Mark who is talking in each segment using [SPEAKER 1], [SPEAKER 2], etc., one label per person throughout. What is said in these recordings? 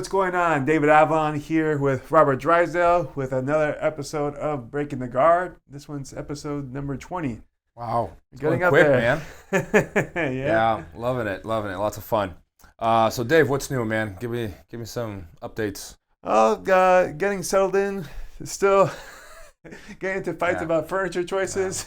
[SPEAKER 1] what's going on? David Avon here with Robert Drysdale with another episode of Breaking the Guard. This one's episode number 20.
[SPEAKER 2] Wow.
[SPEAKER 1] It's getting up
[SPEAKER 2] quick,
[SPEAKER 1] there.
[SPEAKER 2] Man. Yeah, loving it. Lots of fun. So Dave, what's new, man? Give me some updates.
[SPEAKER 1] Oh, getting settled in. Still getting into fights about furniture choices.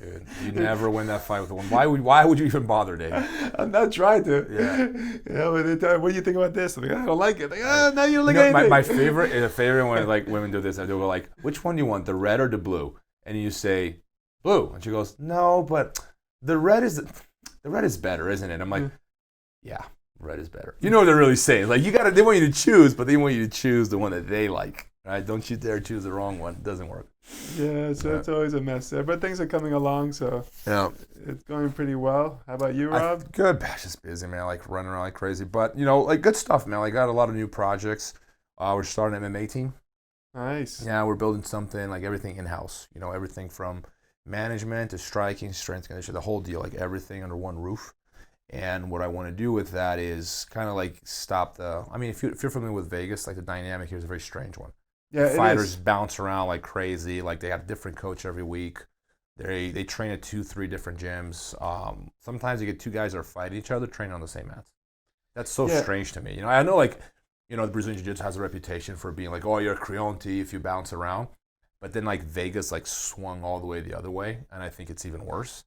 [SPEAKER 2] Dude, you never win that fight with one. Why would you even bother, Dave?
[SPEAKER 1] I'm not trying to.
[SPEAKER 2] Yeah.
[SPEAKER 1] When they tell me, what do you think about this? I'm like, I don't like it. Like, now you don't like anything.
[SPEAKER 2] My favorite when like women do this, they go like, which one do you want, the red or the blue? And you say, blue. And she goes, no, but the red is better, isn't it? I'm like, yeah, red is better. You know what they're really saying. Like they want you to choose, but they want you to choose the one that they like. Right? Don't you dare choose the wrong one. It doesn't work.
[SPEAKER 1] Yeah, so it's always a mess there. But things are coming along, so it's going pretty well. How about you, Rob?
[SPEAKER 2] Good. Just busy, man. Like running around like crazy. But, like good stuff, man. Like got a lot of new projects. We're starting an MMA team.
[SPEAKER 1] Nice.
[SPEAKER 2] Yeah, we're building something, like everything in-house. Everything from management to striking, strength, conditioning, the whole deal. Like everything under one roof. And what I want to do with that is kind of like stop if you're familiar with Vegas, like the dynamic here is a very strange one.
[SPEAKER 1] Yeah,
[SPEAKER 2] Fighters bounce around like crazy. Like they have a different coach every week. They train at 2-3 different gyms. Sometimes you get two guys that are fighting each other training on the same mats. That's so strange to me. I know the Brazilian Jiu-Jitsu has a reputation for being like, oh, you're a Creonte if you bounce around. But then like Vegas like swung all the way the other way, and I think it's even worse.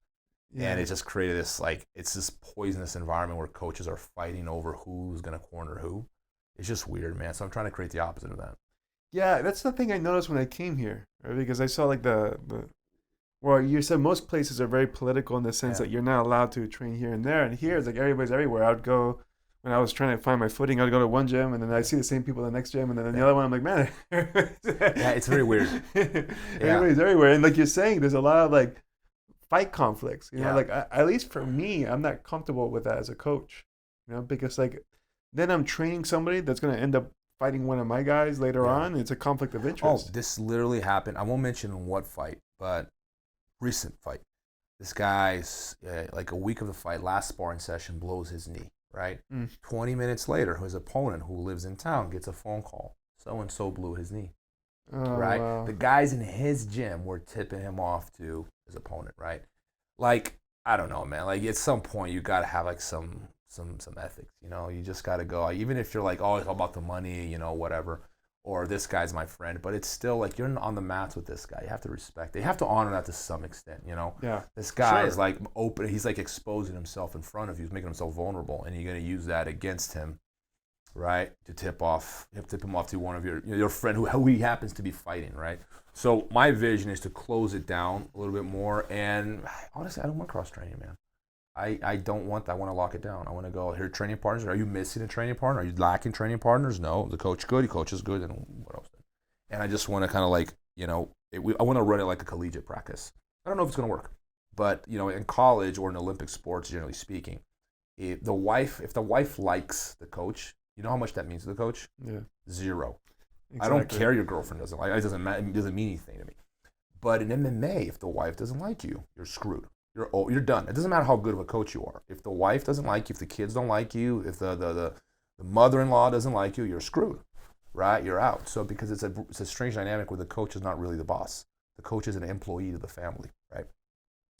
[SPEAKER 2] Yeah. And it just created this it's this poisonous environment where coaches are fighting over who's gonna corner who. It's just weird, man. So I'm trying to create the opposite of that.
[SPEAKER 1] Yeah, that's the thing I noticed when I came here, right? Because I saw like well, you said most places are very political in the sense that you're not allowed to train here and there. And here it's like everybody's everywhere. I'd go, when I was trying to find my footing, I'd go to one gym and then I'd see the same people in the next gym. And then the other one, I'm like, man.
[SPEAKER 2] Yeah, it's very weird.
[SPEAKER 1] Everybody's everywhere. And like you're saying, there's a lot of like fight conflicts. Like at least for me, I'm not comfortable with that as a coach. Because like then I'm training somebody that's going to end up fighting one of my guys later on. It's a conflict of interest.
[SPEAKER 2] Oh, this literally happened. I won't mention what fight, but recent fight. This guy's like a week of the fight, last sparring session, blows his knee, right? 20 minutes later, his opponent who lives in town gets a phone call. So-and-so blew his knee, right? Wow. The guys in his gym were tipping him off to his opponent, right? Like, I don't know, man. Like, at some point, you got to have like some ethics, you just got to go, even if you're like, oh, it's all about the money, whatever, or this guy's my friend, but it's still like you're on the mats with this guy. You have to respect it. You have to honor that to some extent,
[SPEAKER 1] Yeah.
[SPEAKER 2] This guy is like open. He's like exposing himself in front of you. He's making himself vulnerable, and you're going to use that against him, right? To tip him off to one of your friend who he happens to be fighting, right? So my vision is to close it down a little bit more, and honestly, I don't want cross training, man. I don't want that. I want to lock it down. I want to go, here, training partners. Are you missing a training partner? Are you lacking training partners? No. The coach good. The coach is good. And what else? And I just want to kind of like, I want to run it like a collegiate practice. I don't know if it's going to work. But, in college or in Olympic sports, generally speaking, if the wife likes the coach, you know how much that means to the coach?
[SPEAKER 1] Yeah.
[SPEAKER 2] 0. Exactly. I don't care your girlfriend doesn't like it. It doesn't mean anything to me. But in MMA, if the wife doesn't like you, you're screwed. You're done. It doesn't matter how good of a coach you are. If the wife doesn't like you, if the kids don't like you, if the mother-in-law doesn't like you, you're screwed, right? You're out. So because it's a strange dynamic where the coach is not really the boss. The coach is an employee to the family, right?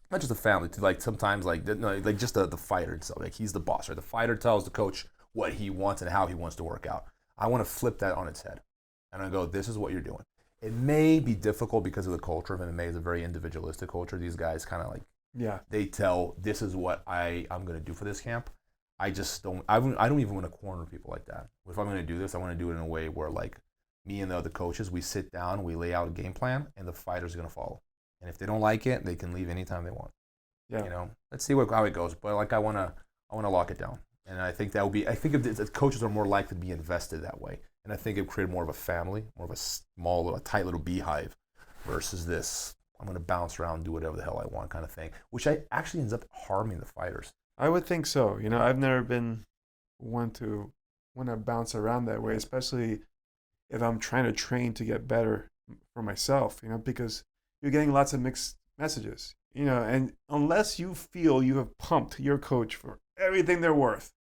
[SPEAKER 2] Not just the family, to like sometimes like just the fighter itself. Like he's the boss, right? The fighter tells the coach what he wants and how he wants to work out. I want to flip that on its head, and I go, this is what you're doing. It may be difficult because of the culture of MMA. Is a very individualistic culture. These guys kind of like.
[SPEAKER 1] Yeah,
[SPEAKER 2] they tell this is what I'm going to do for this camp. I don't even want to corner people like that. If I'm going to do this, I want to do it in a way where like me and the other coaches, we sit down, we lay out a game plan, and the fighters are going to follow. And if they don't like it, they can leave anytime they want.
[SPEAKER 1] Yeah,
[SPEAKER 2] let's see how it goes. But like I want to lock it down, and I think if coaches are more likely to be invested that way, and I think it would create more of a family, more of a small, tight little beehive, versus this. I'm going to bounce around and do whatever the hell I want kind of thing, which actually ends up harming the fighters.
[SPEAKER 1] I would think so. I've never been one to want to bounce around that way, especially if I'm trying to train to get better for myself, because you're getting lots of mixed messages, and unless you feel you have pumped your coach for everything they're worth,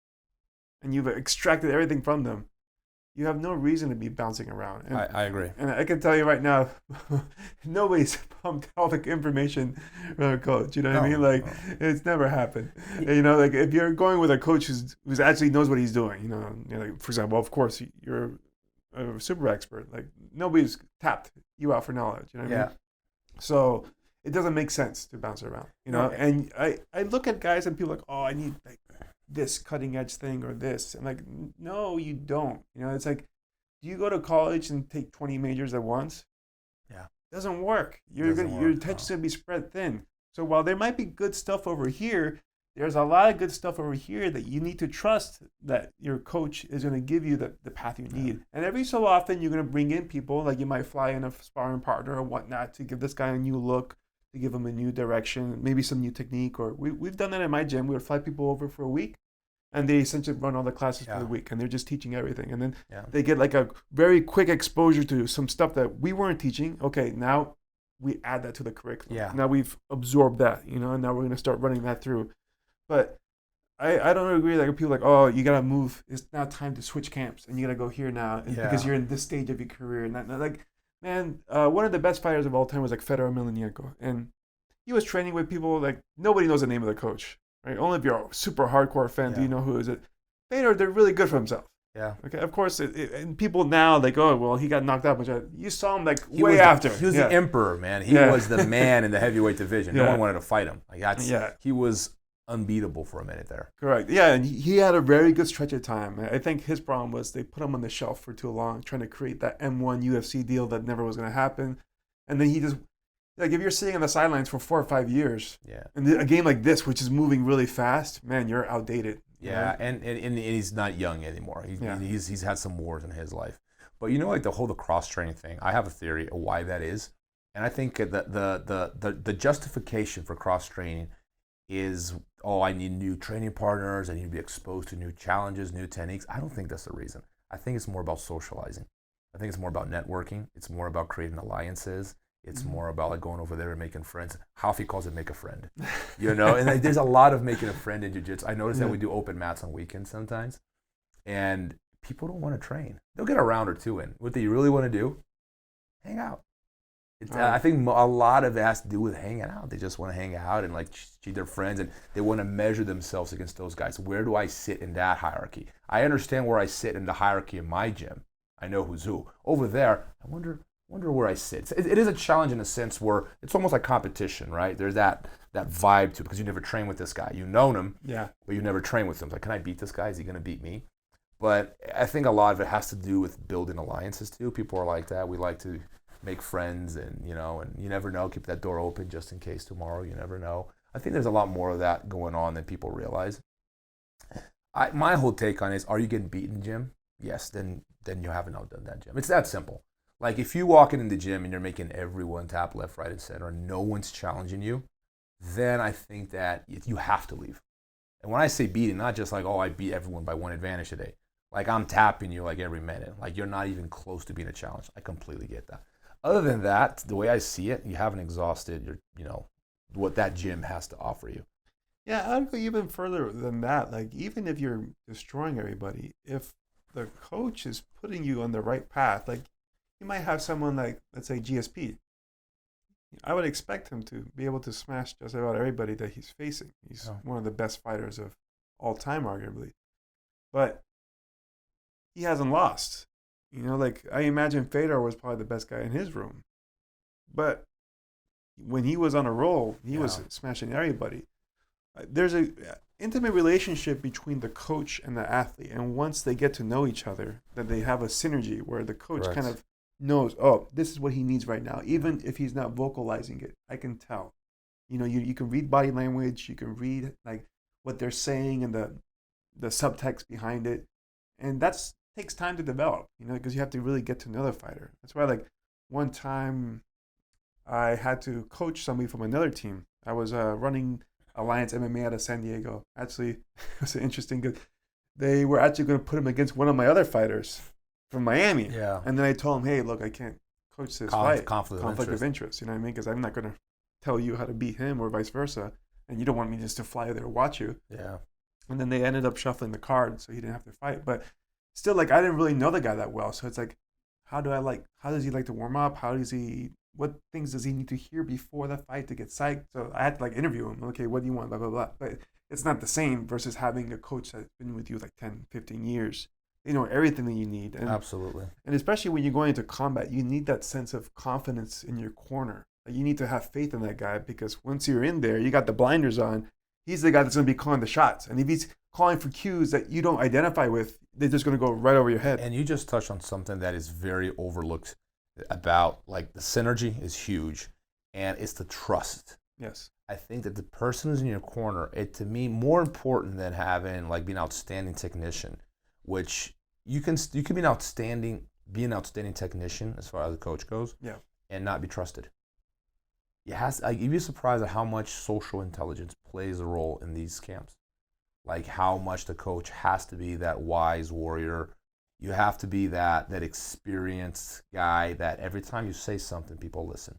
[SPEAKER 1] and you've extracted everything from them, you have no reason to be bouncing around. And,
[SPEAKER 2] I agree.
[SPEAKER 1] And I can tell you right now, nobody's pumped all the information from a coach. You know what I mean? Like, it's never happened. You know, like if you're going with a coach who's actually knows what he's doing, you know, like, for example, of course, you're a super expert. Like, nobody's tapped you out for knowledge. You know what I mean? So it doesn't make sense to bounce around. You know, and I look at guys and people like, oh, I need like this cutting edge thing or this. And like, no, you don't. You know, it's like, do you go to college and take 20 majors at once?
[SPEAKER 2] Yeah.
[SPEAKER 1] It doesn't work. Your attention's going to be spread thin. So while there might be good stuff over here, there's a lot of good stuff over here that you need to trust that your coach is going to give you the path you need. And every so often, you're going to bring in people, like you might fly in a sparring partner or whatnot to give this guy a new look, to give him a new direction, maybe some new technique. Or we've done that in my gym. We would fly people over for a week, and they essentially run all the classes for the week, and they're just teaching everything. And then they get like a very quick exposure to some stuff that we weren't teaching. Okay, now we add that to the curriculum.
[SPEAKER 2] Yeah.
[SPEAKER 1] Now we've absorbed that, you know, and now we're going to start running that through. But I don't agree. Like people like, oh, you got to move. It's now time to switch camps, and you got to go here now because you're in this stage of your career. And that, like, man, one of the best fighters of all time was like Fedor Emelianenko, and he was training with people like nobody knows the name of the coach. Right? Only if you're a super hardcore fan do you know who is it. Fedor, they're really good for himself.
[SPEAKER 2] Yeah.
[SPEAKER 1] Okay. Of course, and people now like, oh, well, he got knocked out, but you saw him like way after.
[SPEAKER 2] He was the emperor, man. He was the man in the heavyweight division. No one wanted to fight him. Like he was unbeatable for a minute there.
[SPEAKER 1] Correct. Yeah, and he had a very good stretch of time. I think his problem was they put him on the shelf for too long, trying to create that M1 UFC deal that never was going to happen, and then he just. Like if you're sitting on the sidelines for 4 or 5 years, and a game like this, which is moving really fast, man, you're outdated.
[SPEAKER 2] Yeah, and he's not young anymore. He's had some wars in his life. But you know, like the cross training thing, I have a theory of why that is, and I think that the justification for cross training is, oh, I need new training partners, I need to be exposed to new challenges, new techniques. I don't think that's the reason. I think it's more about socializing. I think it's more about networking. It's more about creating alliances. It's more about like going over there and making friends. Half calls it make a friend, you know. And like, there's a lot of making a friend in jiu-jitsu. I notice that we do open mats on weekends sometimes, and people don't want to train. They'll get a round or two in. What they really want to do, hang out. I think a lot of it has to do with hanging out. They just want to hang out and like cheat their friends, and they want to measure themselves against those guys. Where do I sit in that hierarchy? I understand where I sit in the hierarchy in my gym. I know who's who. Over there, I wonder where I sit. It is a challenge in a sense where it's almost like competition, right? There's that vibe to it because you never train with this guy. You know him, but you never train with him. It's like, can I beat this guy? Is he going to beat me? But I think a lot of it has to do with building alliances too. People are like that. We like to make friends, and you never know. Keep that door open just in case tomorrow. You never know. I think there's a lot more of that going on than people realize. My whole take on it is, are you getting beaten in the gym? Yes, then you haven't outdone that gym. It's that simple. Like if you walk in the gym and you're making everyone tap left, right, and center, and no one's challenging you, then I think that you have to leave. And when I say beating, not just like, oh, I beat everyone by one advantage today. Like I'm tapping you like every minute. Like you're not even close to being a challenge. I completely get that. Other than that, the way I see it, you haven't exhausted what that gym has to offer you.
[SPEAKER 1] Yeah, I'd go even further than that. Like even if you're destroying everybody, if the coach is putting you on the right path, like you might have someone like, let's say, GSP. I would expect him to be able to smash just about everybody that he's facing. He's one of the best fighters of all time, arguably. But he hasn't lost. You know, like I imagine Fedor was probably the best guy in his room. But when he was on a roll, he was smashing everybody. There's a intimate relationship between the coach and the athlete. And once they get to know each other, that they have a synergy where the coach kind of knows, oh, this is what he needs right now. Even if he's not vocalizing it, I can tell. You know, you can read body language, you can read like what they're saying and the subtext behind it. And that takes time to develop, you know, because you have to really get to know the fighter. That's why, like, one time I had to coach somebody from another team. I was running Alliance MMA out of San Diego. Actually, it was interesting because they were actually going to put him against one of my other fighters from Miami. Yeah. And then I told him, hey, look, I can't coach this fight. Conflict of interest. You know what I mean? Because I'm not going to tell you how to beat him or vice versa. And you don't want me just to fly there and watch you.
[SPEAKER 2] Yeah.
[SPEAKER 1] And then they ended up shuffling the card so he didn't have to fight. But still, like, I didn't really know the guy that well. So it's like, how does he like to warm up? What things does he need to hear before the fight to get psyched? So I had to like interview him. Okay, what do you want? Blah, blah, blah. But it's not the same versus having a coach that's been with you like 10, 15 years. They know everything that you need. And,
[SPEAKER 2] Absolutely.
[SPEAKER 1] and especially when you're going into combat, you need that sense of confidence in your corner. Like, you need to have faith in that guy because once you're in there, you got the blinders on. He's the guy that's going to be calling the shots. And if he's calling for cues that you don't identify with, they're just going to go right over your head.
[SPEAKER 2] And you just touched on something that is very overlooked about, like, the synergy is huge, and it's the trust.
[SPEAKER 1] Yes.
[SPEAKER 2] I think that the person who's in your corner, to me, more important than having, like, being an outstanding technician, which you can be an outstanding technician as far as the coach goes,
[SPEAKER 1] yeah,
[SPEAKER 2] and not be trusted. You'd be surprised at how much social intelligence plays a role in these camps. Like, how much the coach has to be that wise warrior. You have to be that experienced guy that every time you say something, people listen.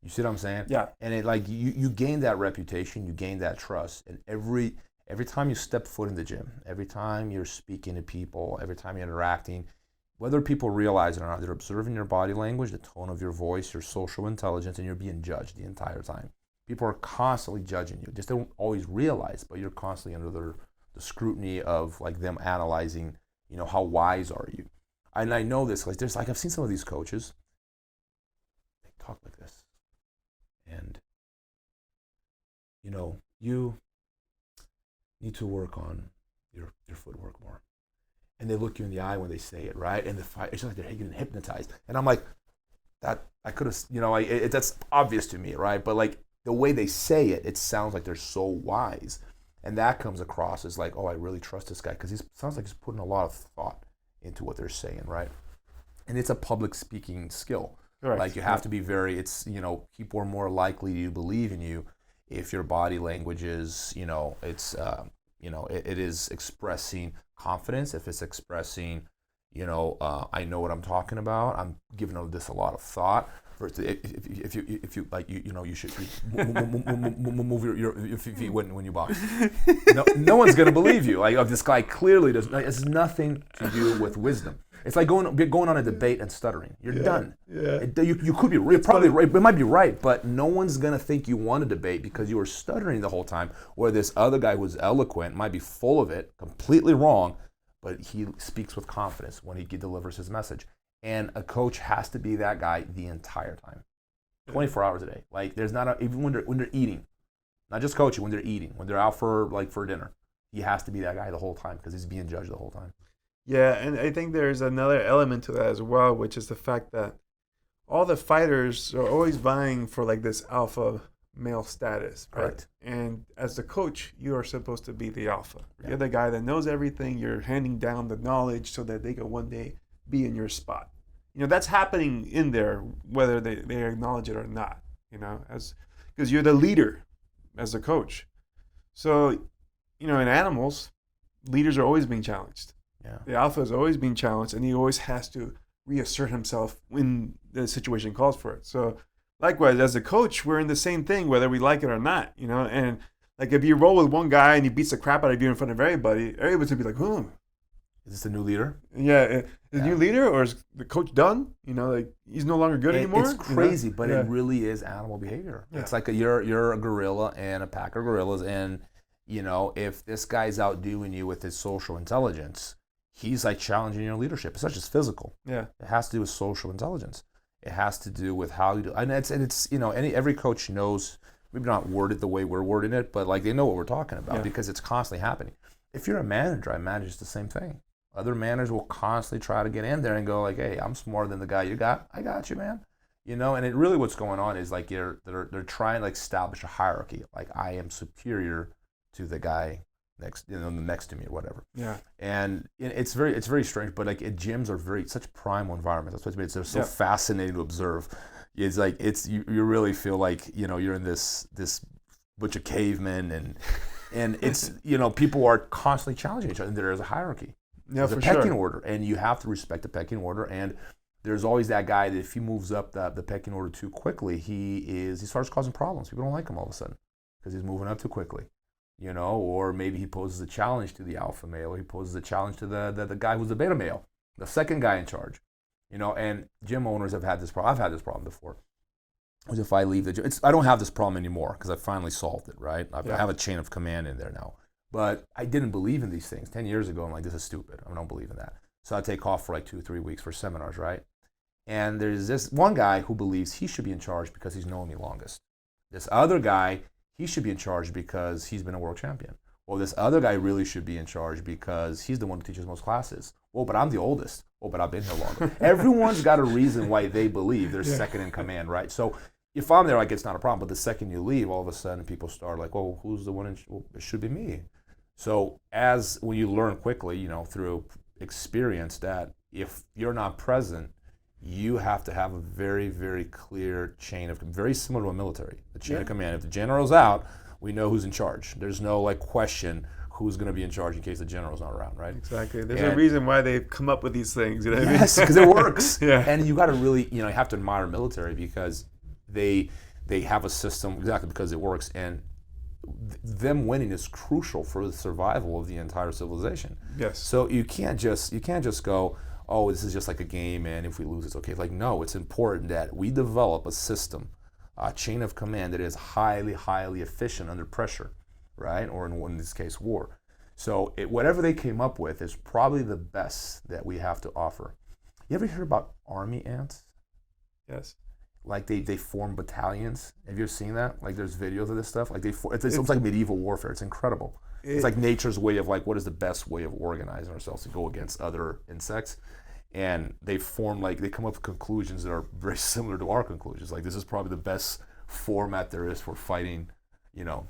[SPEAKER 2] You see what I'm saying?
[SPEAKER 1] Yeah.
[SPEAKER 2] And it, like, you gain that reputation, you gain that trust, and every time you step foot in the gym, every time you're speaking to people, every time you're interacting, whether people realize it or not, they're observing your body language, the tone of your voice, your social intelligence, and you're being judged the entire time. People are constantly judging you. Just don't always realize, but you're constantly under the scrutiny of, like, them analyzing, how wise are you? And I know this, like, I've seen some of these coaches, they talk like this. And, you need to work on your footwork more. And they look you in the eye when they say it, right? And the fight, it's just like they're getting hypnotized. And I'm like, that I could have, that's obvious to me, right? But, like, the way they say it, it sounds like they're so wise. And that comes across as like, oh, I really trust this guy because he sounds like he's putting a lot of thought into what they're saying, right? And it's a public speaking skill.
[SPEAKER 1] Correct.
[SPEAKER 2] Like, you have to be people are more likely to believe in you if your body language is, it is expressing confidence, if it's expressing, I know what I'm talking about, I'm giving this a lot of thought. If you like, you should move your feet when you box. No one's gonna believe you. Like, this guy clearly doesn't. It has nothing to do with wisdom. It's like going on a debate and stuttering. You're done.
[SPEAKER 1] Yeah.
[SPEAKER 2] You could be probably right. It might be right, but no one's gonna think you won a debate because you were stuttering the whole time. Where this other guy who's eloquent might be full of it, completely wrong, but he speaks with confidence when he delivers his message. And a coach has to be that guy the entire time, 24 hours a day. Like, there's not even when they're eating, not just coaching, when they're eating, when they're out for dinner, he has to be that guy the whole time because he's being judged the whole time.
[SPEAKER 1] Yeah, and I think there's another element to that as well, which is the fact that all the fighters are always vying for, like, this alpha male status, right?
[SPEAKER 2] Correct.
[SPEAKER 1] And as the coach, you are supposed to be the alpha.
[SPEAKER 2] Yeah.
[SPEAKER 1] You're the guy that knows everything. You're handing down the knowledge so that they can one day be in your spot. That's happening in there, whether they acknowledge it or not, because you're the leader as a coach. So, in animals, leaders are always being challenged.
[SPEAKER 2] Yeah.
[SPEAKER 1] The alpha is always being challenged, and he always has to reassert himself when the situation calls for it. So, likewise, as a coach, we're in the same thing, whether we like it or not, and, like, if you roll with one guy and he beats the crap out of you in front of everybody's going to be like,
[SPEAKER 2] is this the new leader?
[SPEAKER 1] Yeah, is the new leader, or is the coach done? Like, he's no longer good anymore.
[SPEAKER 2] It's crazy, but it really is animal behavior. Yeah. It's like you're a gorilla and a pack of gorillas, and if this guy's outdoing you with his social intelligence, he's like challenging your leadership. It's not just physical.
[SPEAKER 1] Yeah,
[SPEAKER 2] it has to do with social intelligence. It has to do with how you do, and it's every coach knows. Maybe not worded the way we're wording it, but, like, they know what we're talking about because it's constantly happening. If you're a manager, I manage the same thing. Other managers will constantly try to get in there and go, like, hey, I'm smarter than the guy you got. I got you, man. And it really, what's going on is, like, they're trying to, like, establish a hierarchy. Like, I am superior to the guy next to me or whatever.
[SPEAKER 1] Yeah.
[SPEAKER 2] And it's very strange, but, like, gyms are such primal environments. That's what they're so fascinating to observe. It's like you really feel like you're in this bunch of cavemen and it's people are constantly challenging each other, and there is a hierarchy.
[SPEAKER 1] Yeah,
[SPEAKER 2] there's a pecking order, and you have to respect the pecking order. And there's always that guy that if he moves up the pecking order too quickly, he starts causing problems. People don't like him all of a sudden because he's moving up too quickly. you know, or maybe he poses a challenge to the alpha male, or he poses a challenge to the guy who's the beta male, the second guy in charge, you know. And gym owners have had this problem. I've had this problem before. Was if I leave the gym, I don't have this problem anymore because I finally solved it, right? I have a chain of command in there now. But I didn't believe in these things 10 years ago. I'm like, this is stupid. I don't believe in that. So I take off for like 2-3 weeks for seminars, right? And there's this one guy who believes he should be in charge because he's known me longest. This other guy, he should be in charge because he's been a world champion. Well, this other guy really should be in charge because he's the one who teaches most classes. Oh, but I'm the oldest. Oh, but I've been here longer. Everyone's got a reason why they believe they're second in command, right? So if I'm there, like, it's not a problem. But the second you leave, all of a sudden people start like, oh, who's the one well, it should be me. So when you learn quickly, you know, through experience that if you're not present, you have to have a very, very clear chain of, very similar to a military, the chain of command. If the general's out, we know who's in charge. There's no like question who's going to be in charge in case the general's not around, right?
[SPEAKER 1] Exactly. There's a reason why they've come up with these things. You know what I mean?
[SPEAKER 2] Yes, because it works.
[SPEAKER 1] Yeah.
[SPEAKER 2] And you got to really, you know, you have to admire military because they have a system exactly because it works, and them winning is crucial for the survival of the entire civilization.
[SPEAKER 1] Yes.
[SPEAKER 2] So you can't just go, oh, this is just like a game, and if we lose, it's okay. Like, no, it's important that we develop a system, a chain of command that is highly, highly efficient under pressure, right? Or in this case, war. So whatever they came up with is probably the best that we have to offer. You ever hear about army ants?
[SPEAKER 1] Yes.
[SPEAKER 2] Like they form battalions. Have you ever seen that? Like there's videos of this stuff. Like it's like medieval warfare. It's incredible. It's like nature's way of like, what is the best way of organizing ourselves to go against other insects? And they come up with conclusions that are very similar to our conclusions. Like this is probably the best format there is for fighting, you know,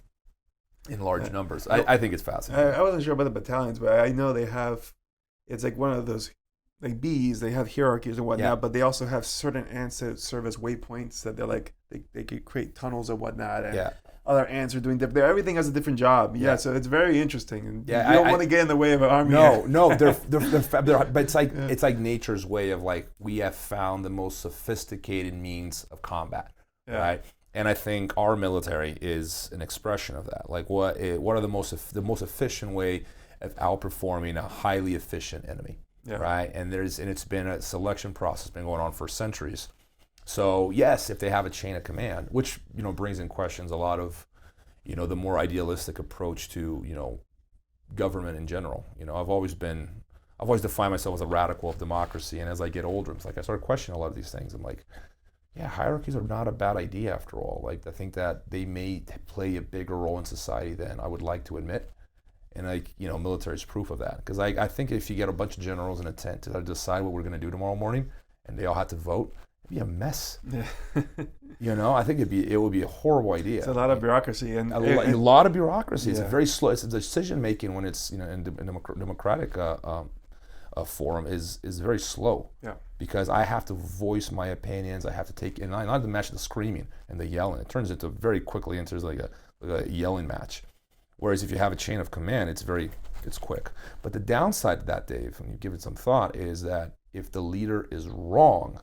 [SPEAKER 2] in large numbers. I think it's fascinating.
[SPEAKER 1] I wasn't sure about the battalions, but I know they have, it's like one of those, like bees, they have hierarchies and whatnot, but they also have certain ants that serve as waypoints that they're like, they could create tunnels and whatnot. And other ants are doing different. Everything has a different job. Yeah, so it's very interesting. And you don't want to get in the way of an army.
[SPEAKER 2] No, they're but it's like it's like nature's way of like, we have found the most sophisticated means of combat, right? And I think our military is an expression of that. Like what are the most efficient way of outperforming a highly efficient enemy, right? And it's been a selection process been going on for centuries. So yes, if they have a chain of command, which, you know, brings in questions a lot of, you know, the more idealistic approach to, you know, government in general. You know, I've always defined myself as a radical of democracy, and as I get older, it's like I started questioning a lot of these things. I'm like, yeah, hierarchies are not a bad idea after all. Like, I think that they may play a bigger role in society than I would like to admit. And like, you know, military is proof of that. Because I think if you get a bunch of generals in a tent to decide what we're going to do tomorrow morning, and they all have to vote, it'd be a mess. You know, I think it would be a horrible idea.
[SPEAKER 1] It's a lot of bureaucracy and
[SPEAKER 2] a lot of bureaucracy. It's very slow. It's decision making when it's, you know, in democratic forum is very slow. Yeah. Because I have to voice my opinions. I have to take, and not to match the screaming and the yelling. It turns into very quickly into like a yelling match. Whereas if you have a chain of command, it's quick. But the downside to that, Dave, when you give it some thought, is that if the leader is wrong,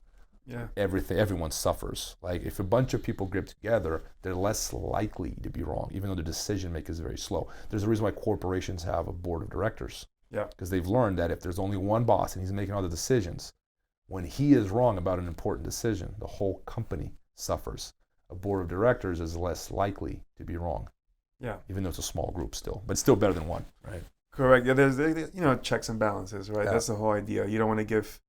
[SPEAKER 2] everyone suffers. Like if a bunch of people grip together, they're less likely to be wrong, even though the decision making is very slow. There's a reason why corporations have a board of directors. Yeah. Because they've learned that if there's only one boss and he's making all the decisions, when he is wrong about an important decision, the whole company suffers. A board of directors is less likely to be wrong. Yeah. Even though it's a small group still, but still better than one, right?
[SPEAKER 1] Correct. Yeah, there's, you know, checks and balances, right? Yeah. That's the whole idea. You don't want to give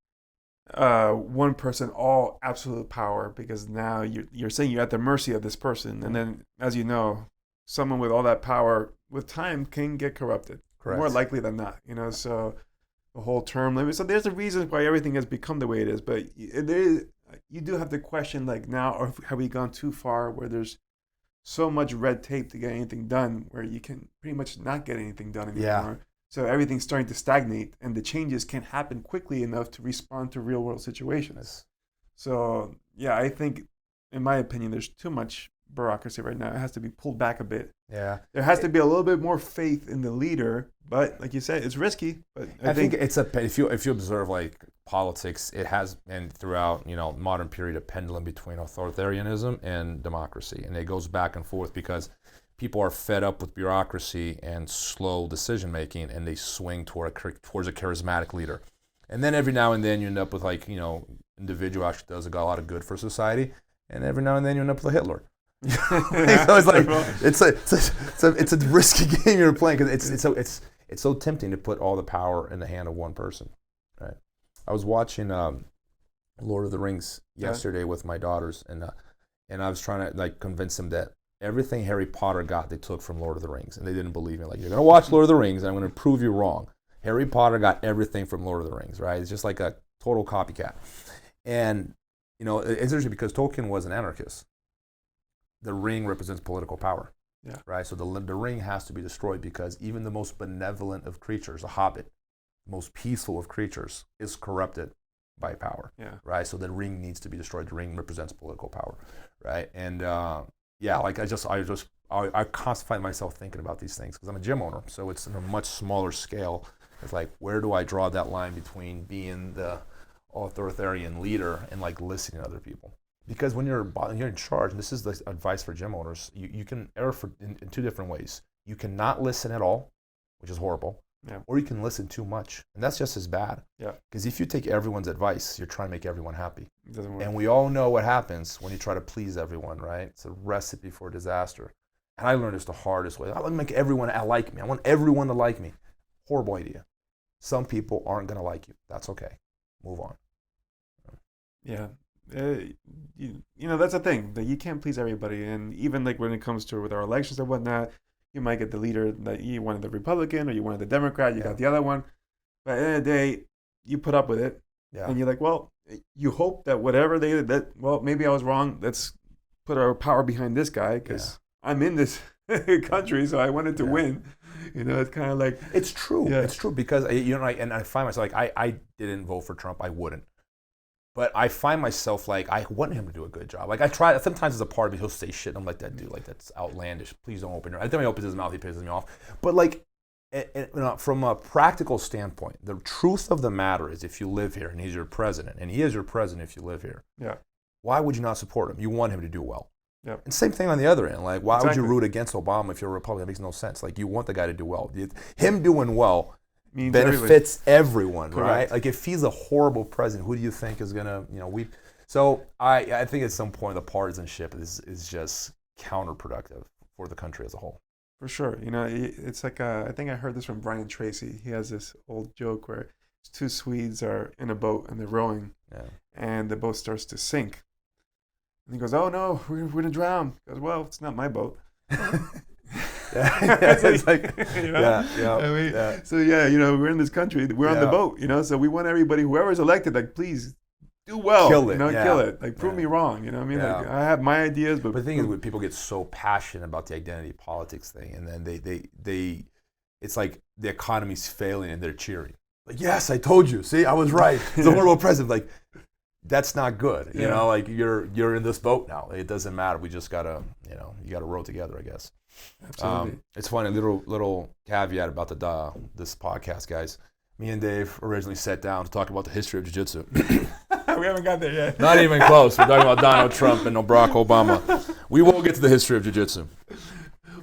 [SPEAKER 1] one person all absolute power, because now you're saying you're at the mercy of this person. And then, as you know, someone with all that power with time can get corrupted. Correct. More likely than not, you know, so the whole term limit. So there's a reason why everything has become the way it is. But you do have to question, like, now, or have we gone too far where there's so much red tape to get anything done, where you can pretty much not get anything done anymore. Yeah. So everything's starting to stagnate, and the changes can't happen quickly enough to respond to real world situations. So yeah, I think, in my opinion, there's too much bureaucracy right now. It has to be pulled back a bit. Yeah. There has to be a little bit more faith in the leader, but like you said, it's risky. But I think
[SPEAKER 2] it's if you observe like politics, it has, and throughout, you know, modern period, a pendulum between authoritarianism and democracy, and it goes back and forth because people are fed up with bureaucracy and slow decision making, and they swing towards a charismatic leader. And then every now and then you end up with like, individual actually does a lot of good for society, and every now and then you end up with a Hitler. So it's like it's a risky game you're playing, because it's so tempting to put all the power in the hand of one person, right? I was watching Lord of the Rings yesterday with my daughters, and I was trying to like convince them that everything Harry Potter got, they took from Lord of the Rings, and they didn't believe me. Like, you're gonna watch Lord of the Rings, and I'm gonna prove you wrong. Harry Potter got everything from Lord of the Rings, right? It's just like a total copycat. And it's interesting because Tolkien was an anarchist. The ring represents political power, right? So the ring has to be destroyed, because even the most benevolent of creatures, a hobbit, the most peaceful of creatures, is corrupted by power, right? So the ring needs to be destroyed. The ring represents political power, right? And like I constantly find myself thinking about these things, because I'm a gym owner, so it's on a much smaller scale. It's like, where do I draw that line between being the authoritarian leader and like listening to other people? Because when you're in charge, and this is the advice for gym owners, you can err in two different ways. You cannot listen at all, which is horrible, or you can listen too much, and that's just as bad. Because if you take everyone's advice, you're trying to make everyone happy.
[SPEAKER 1] It doesn't work.
[SPEAKER 2] And we all know what happens when you try to please everyone, right? It's a recipe for disaster. And I learned this the hardest way. I want to make everyone like me. I want everyone to like me. Horrible idea. Some people aren't going to like you. That's okay. Move on.
[SPEAKER 1] Yeah. That's the thing, that you can't please everybody. And even like when it comes to with our elections and whatnot, you might get the leader that you wanted, the Republican, or you wanted the Democrat, you got the other one. But at the end of the day, you put up with it. And you're like, well, you hope that whatever they did, maybe I was wrong. Let's put our power behind this guy, because I'm in this country, so I wanted to win. It's kind of like,
[SPEAKER 2] it's true. It's true, because I find myself like, I didn't vote for Trump. I wouldn't. But I find myself like, I want him to do a good job. Like, I try, sometimes as a part of me, he'll say shit, and I'm like, that dude, like, that's outlandish. Please don't open your mouth. Every time he opens his mouth, he pisses me off. But like, from a practical standpoint, the truth of the matter is, if you live here and he's your president, and he is your president if you live here, why would you not support him? You want him to do well. And same thing on the other end. Like, why would you root against Obama if you're a Republican? That makes no sense. Like, you want the guy to do well. Him doing well means benefits everyone, right? Like, if he's a horrible president, who do you think is gonna, we? So I think at some point the partisanship is just counterproductive for the country as a whole.
[SPEAKER 1] For sure. It's like, I think I heard this from Brian Tracy. He has this old joke where two Swedes are in a boat and they're rowing, and the boat starts to sink. And he goes, "Oh no, we're gonna drown." He goes, "Well, it's not my boat." It's like, So we're in this country, we're on the boat, so we want everybody, whoever's elected, like, please do well, kill it, like, prove me wrong, what I mean? Like, I have my ideas, but
[SPEAKER 2] the thing is, when people get so passionate about the identity politics thing, and then they it's like the economy's failing and they're cheering, like, yes, I told you, see, I was right, it's a horrible president, like, that's not good, like, you're in this boat now, it doesn't matter, we just gotta, you gotta row together, I guess.
[SPEAKER 1] Absolutely.
[SPEAKER 2] It's funny, little caveat about this podcast, guys. Me and Dave originally sat down to talk about the history of jiu-jitsu.
[SPEAKER 1] We haven't got there yet.
[SPEAKER 2] Not even close. We're talking about Donald Trump and Barack Obama. We won't get to the history of jiu-jitsu.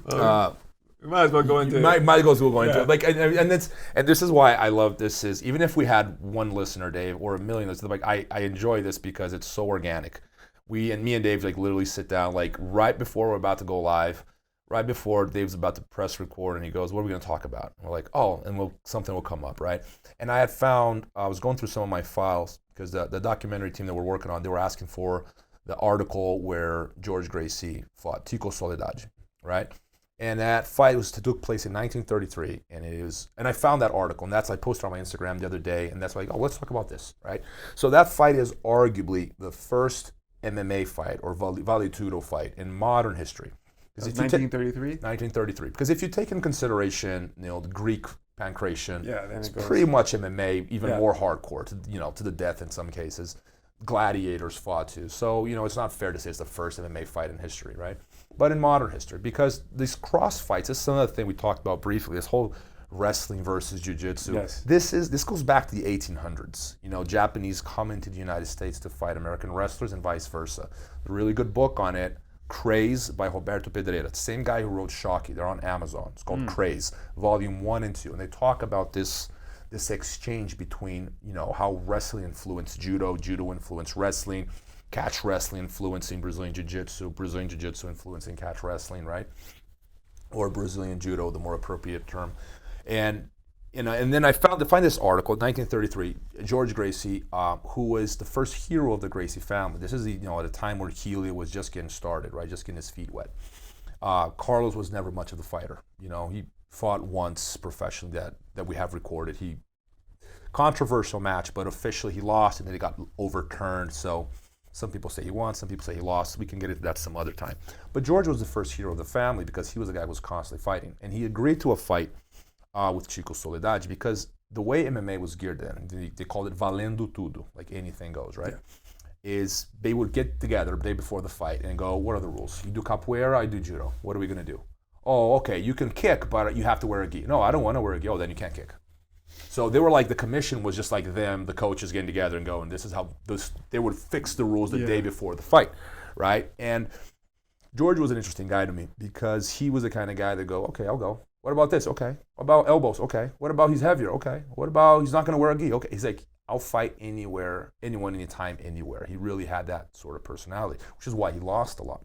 [SPEAKER 1] We might as well go into it.
[SPEAKER 2] Might as well go into it. Like, and this is why I love this. Is even if we had one listener, Dave, or a million listeners, like, I enjoy this because it's so organic. Me and Dave, like, literally sit down, like, right before we're about to go live, right before Dave's about to press record, and he goes, "What are we going to talk about?" And we're like, "Oh," and something will come up, right? And I had found, I was going through some of my files, because the documentary team that we're working on, they were asking for the article where George Gracie fought, Tico Soledad, right? And that fight took place in 1933, and I found that article, and I posted on my Instagram the other day, and that's like, oh, let's talk about this, right? So that fight is arguably the first MMA fight or Vale Tudo fight in modern history.
[SPEAKER 1] 1933?
[SPEAKER 2] 1933. Because if you take in consideration, the Greek pancration, it's
[SPEAKER 1] it
[SPEAKER 2] pretty much MMA, even more hardcore, to the death in some cases. Gladiators fought too. So, it's not fair to say it's the first MMA fight in history, right? But in modern history, because these cross fights, this is another thing we talked about briefly, this whole wrestling versus jiu-jitsu.
[SPEAKER 1] Yes.
[SPEAKER 2] This goes back to the 1800s. Japanese come into the United States to fight American wrestlers and vice versa. A really good book on it Craze by Roberto Pedreira. Same guy who wrote Shocky. They're on Amazon. It's called Craze, Volume 1 and 2. And they talk about this exchange between, how wrestling influenced judo, judo influenced wrestling, catch wrestling influencing Brazilian Jiu-Jitsu, Brazilian Jiu-Jitsu influencing catch wrestling, right? Or Brazilian judo, the more appropriate term. And then I find this article, 1933, George Gracie, who was the first hero of the Gracie family. This is, at a time where Helio was just getting started, right? Just getting his feet wet. Carlos was never much of a fighter. He fought once professionally that we have recorded. Controversial match, but officially he lost, and then it got overturned. So some people say he won, some people say he lost. We can get into that some other time. But George was the first hero of the family because he was the guy who was constantly fighting. And he agreed to a fight with Chico Soledad because the way MMA was geared then, they called it valendo tudo, like anything goes, right? Yeah. Is they would get together the day before the fight and go, what are the rules? You do capoeira, I do judo. What are we going to do? Oh, okay, you can kick, but you have to wear a gi. No, I don't want to wear a gi. Oh, then you can't kick. So they were like, the commission was just like them, the coaches getting together and going, this is how they would fix the rules the day before the fight, right? And George was an interesting guy to me because he was the kind of guy that go, okay, I'll go. What about this? Okay. What about elbows? Okay. What about he's heavier? Okay. What about he's not going to wear a gi? Okay. He's like, I'll fight anywhere, anyone, anytime, anywhere. He really had that sort of personality, which is why he lost a lot.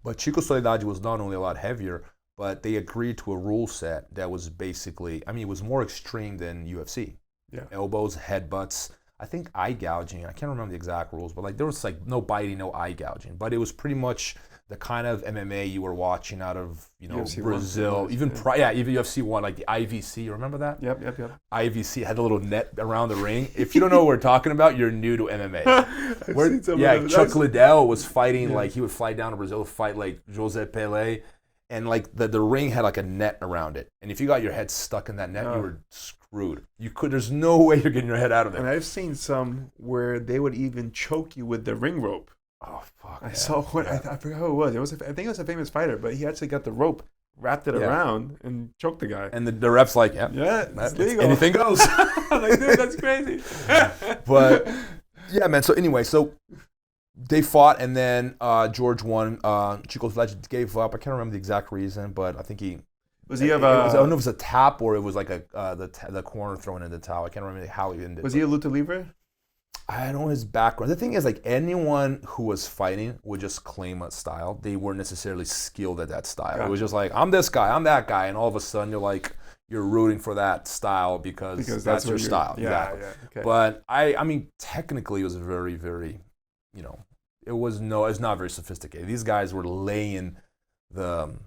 [SPEAKER 2] But Chico Soledad was not only a lot heavier, but they agreed to a rule set that was basically, it was more extreme than UFC. Yeah. Elbows, headbutts, I think eye gouging. I can't remember the exact rules, but there was no biting, no eye gouging. But it was pretty much the kind of MMA you were watching out of, Brazil, even UFC 1, like the IVC, you remember that?
[SPEAKER 1] Yep.
[SPEAKER 2] IVC had a little net around the ring. If you don't know what we're talking about, you're new to MMA. Chuck Liddell was fighting, he would fly down to Brazil to fight Jose Pelé, and the ring had a net around it. And if you got your head stuck in that net, you were screwed. There's no way you're getting your head out of there.
[SPEAKER 1] And I've seen some where they would even choke you with the ring rope.
[SPEAKER 2] Oh, fuck.
[SPEAKER 1] I saw one. Yeah. I forgot who it was. I think it was a famous fighter, but he actually got the rope, wrapped it around, and choked the guy.
[SPEAKER 2] And the ref's like,
[SPEAKER 1] it's legal.
[SPEAKER 2] Anything goes.
[SPEAKER 1] I'm like, dude, that's crazy.
[SPEAKER 2] But, yeah, man. So, anyway, they fought, and then George won. Chico Soledad gave up. I can't remember the exact reason, but I think he... I don't know if it was a tap or it was the corner thrown in the towel. I can't remember how he ended.
[SPEAKER 1] Was he a luta libre?
[SPEAKER 2] I don't know his background. The thing is, anyone who was fighting would just claim a style. They weren't necessarily skilled at that style. Gotcha. It was just I'm this guy, I'm that guy, and all of a sudden you're rooting for that style because that's your style.
[SPEAKER 1] Yeah,
[SPEAKER 2] exactly.
[SPEAKER 1] Yeah. Okay.
[SPEAKER 2] But technically it was very, very, it's not very sophisticated. These guys were laying the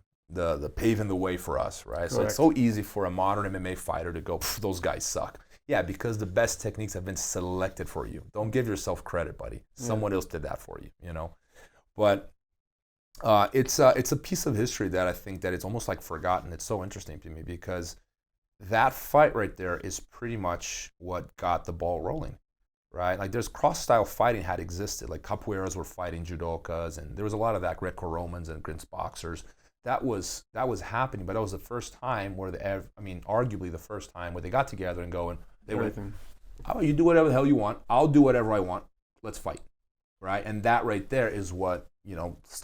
[SPEAKER 2] paving the way for us, right? Correct. So it's so easy for a modern MMA fighter to go, those guys suck. Yeah, because the best techniques have been selected for you. Don't give yourself credit, buddy. Someone else did that for you, But it's a piece of history that I think that it's almost forgotten. It's so interesting to me because that fight right there is pretty much what got the ball rolling, right? There's cross-style fighting had existed. Capoeiras were fighting judokas, and there was a lot of that Greco-Romans and against boxers. That was happening, but that was the first time where arguably the first time where they got together and going, they were, how about you do whatever the hell you want, I'll do whatever I want, let's fight, right? And that right there is what,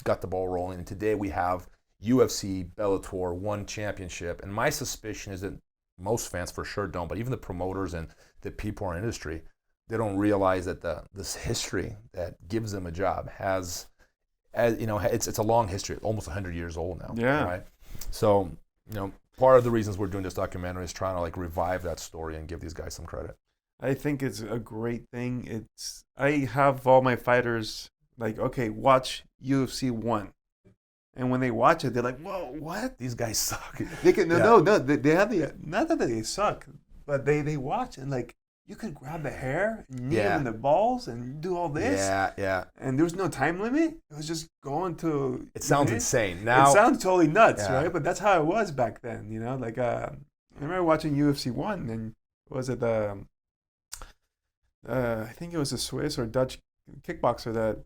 [SPEAKER 2] got the ball rolling. And today we have UFC, Bellator, one championship, and my suspicion is that most fans for sure don't, but even the promoters and the people in the industry, they don't realize that this history that gives them a job has, it's a long history, almost 100 years old now.
[SPEAKER 1] Yeah.
[SPEAKER 2] Right. So, part of the reasons we're doing this documentary is trying to revive that story and give these guys some credit.
[SPEAKER 1] I think it's a great thing. I have all my fighters okay, watch UFC 1. And when they watch it, they're like, whoa, what?
[SPEAKER 2] These guys suck.
[SPEAKER 1] They can no, they have not that they suck, but they watch and you could grab the hair, knee them in the balls, and do all this.
[SPEAKER 2] Yeah.
[SPEAKER 1] And there was no time limit. It was just going to...
[SPEAKER 2] It sounds insane. Now,
[SPEAKER 1] it sounds totally nuts, right? But that's how it was back then, I remember watching UFC 1, and was it I think it was a Swiss or Dutch kickboxer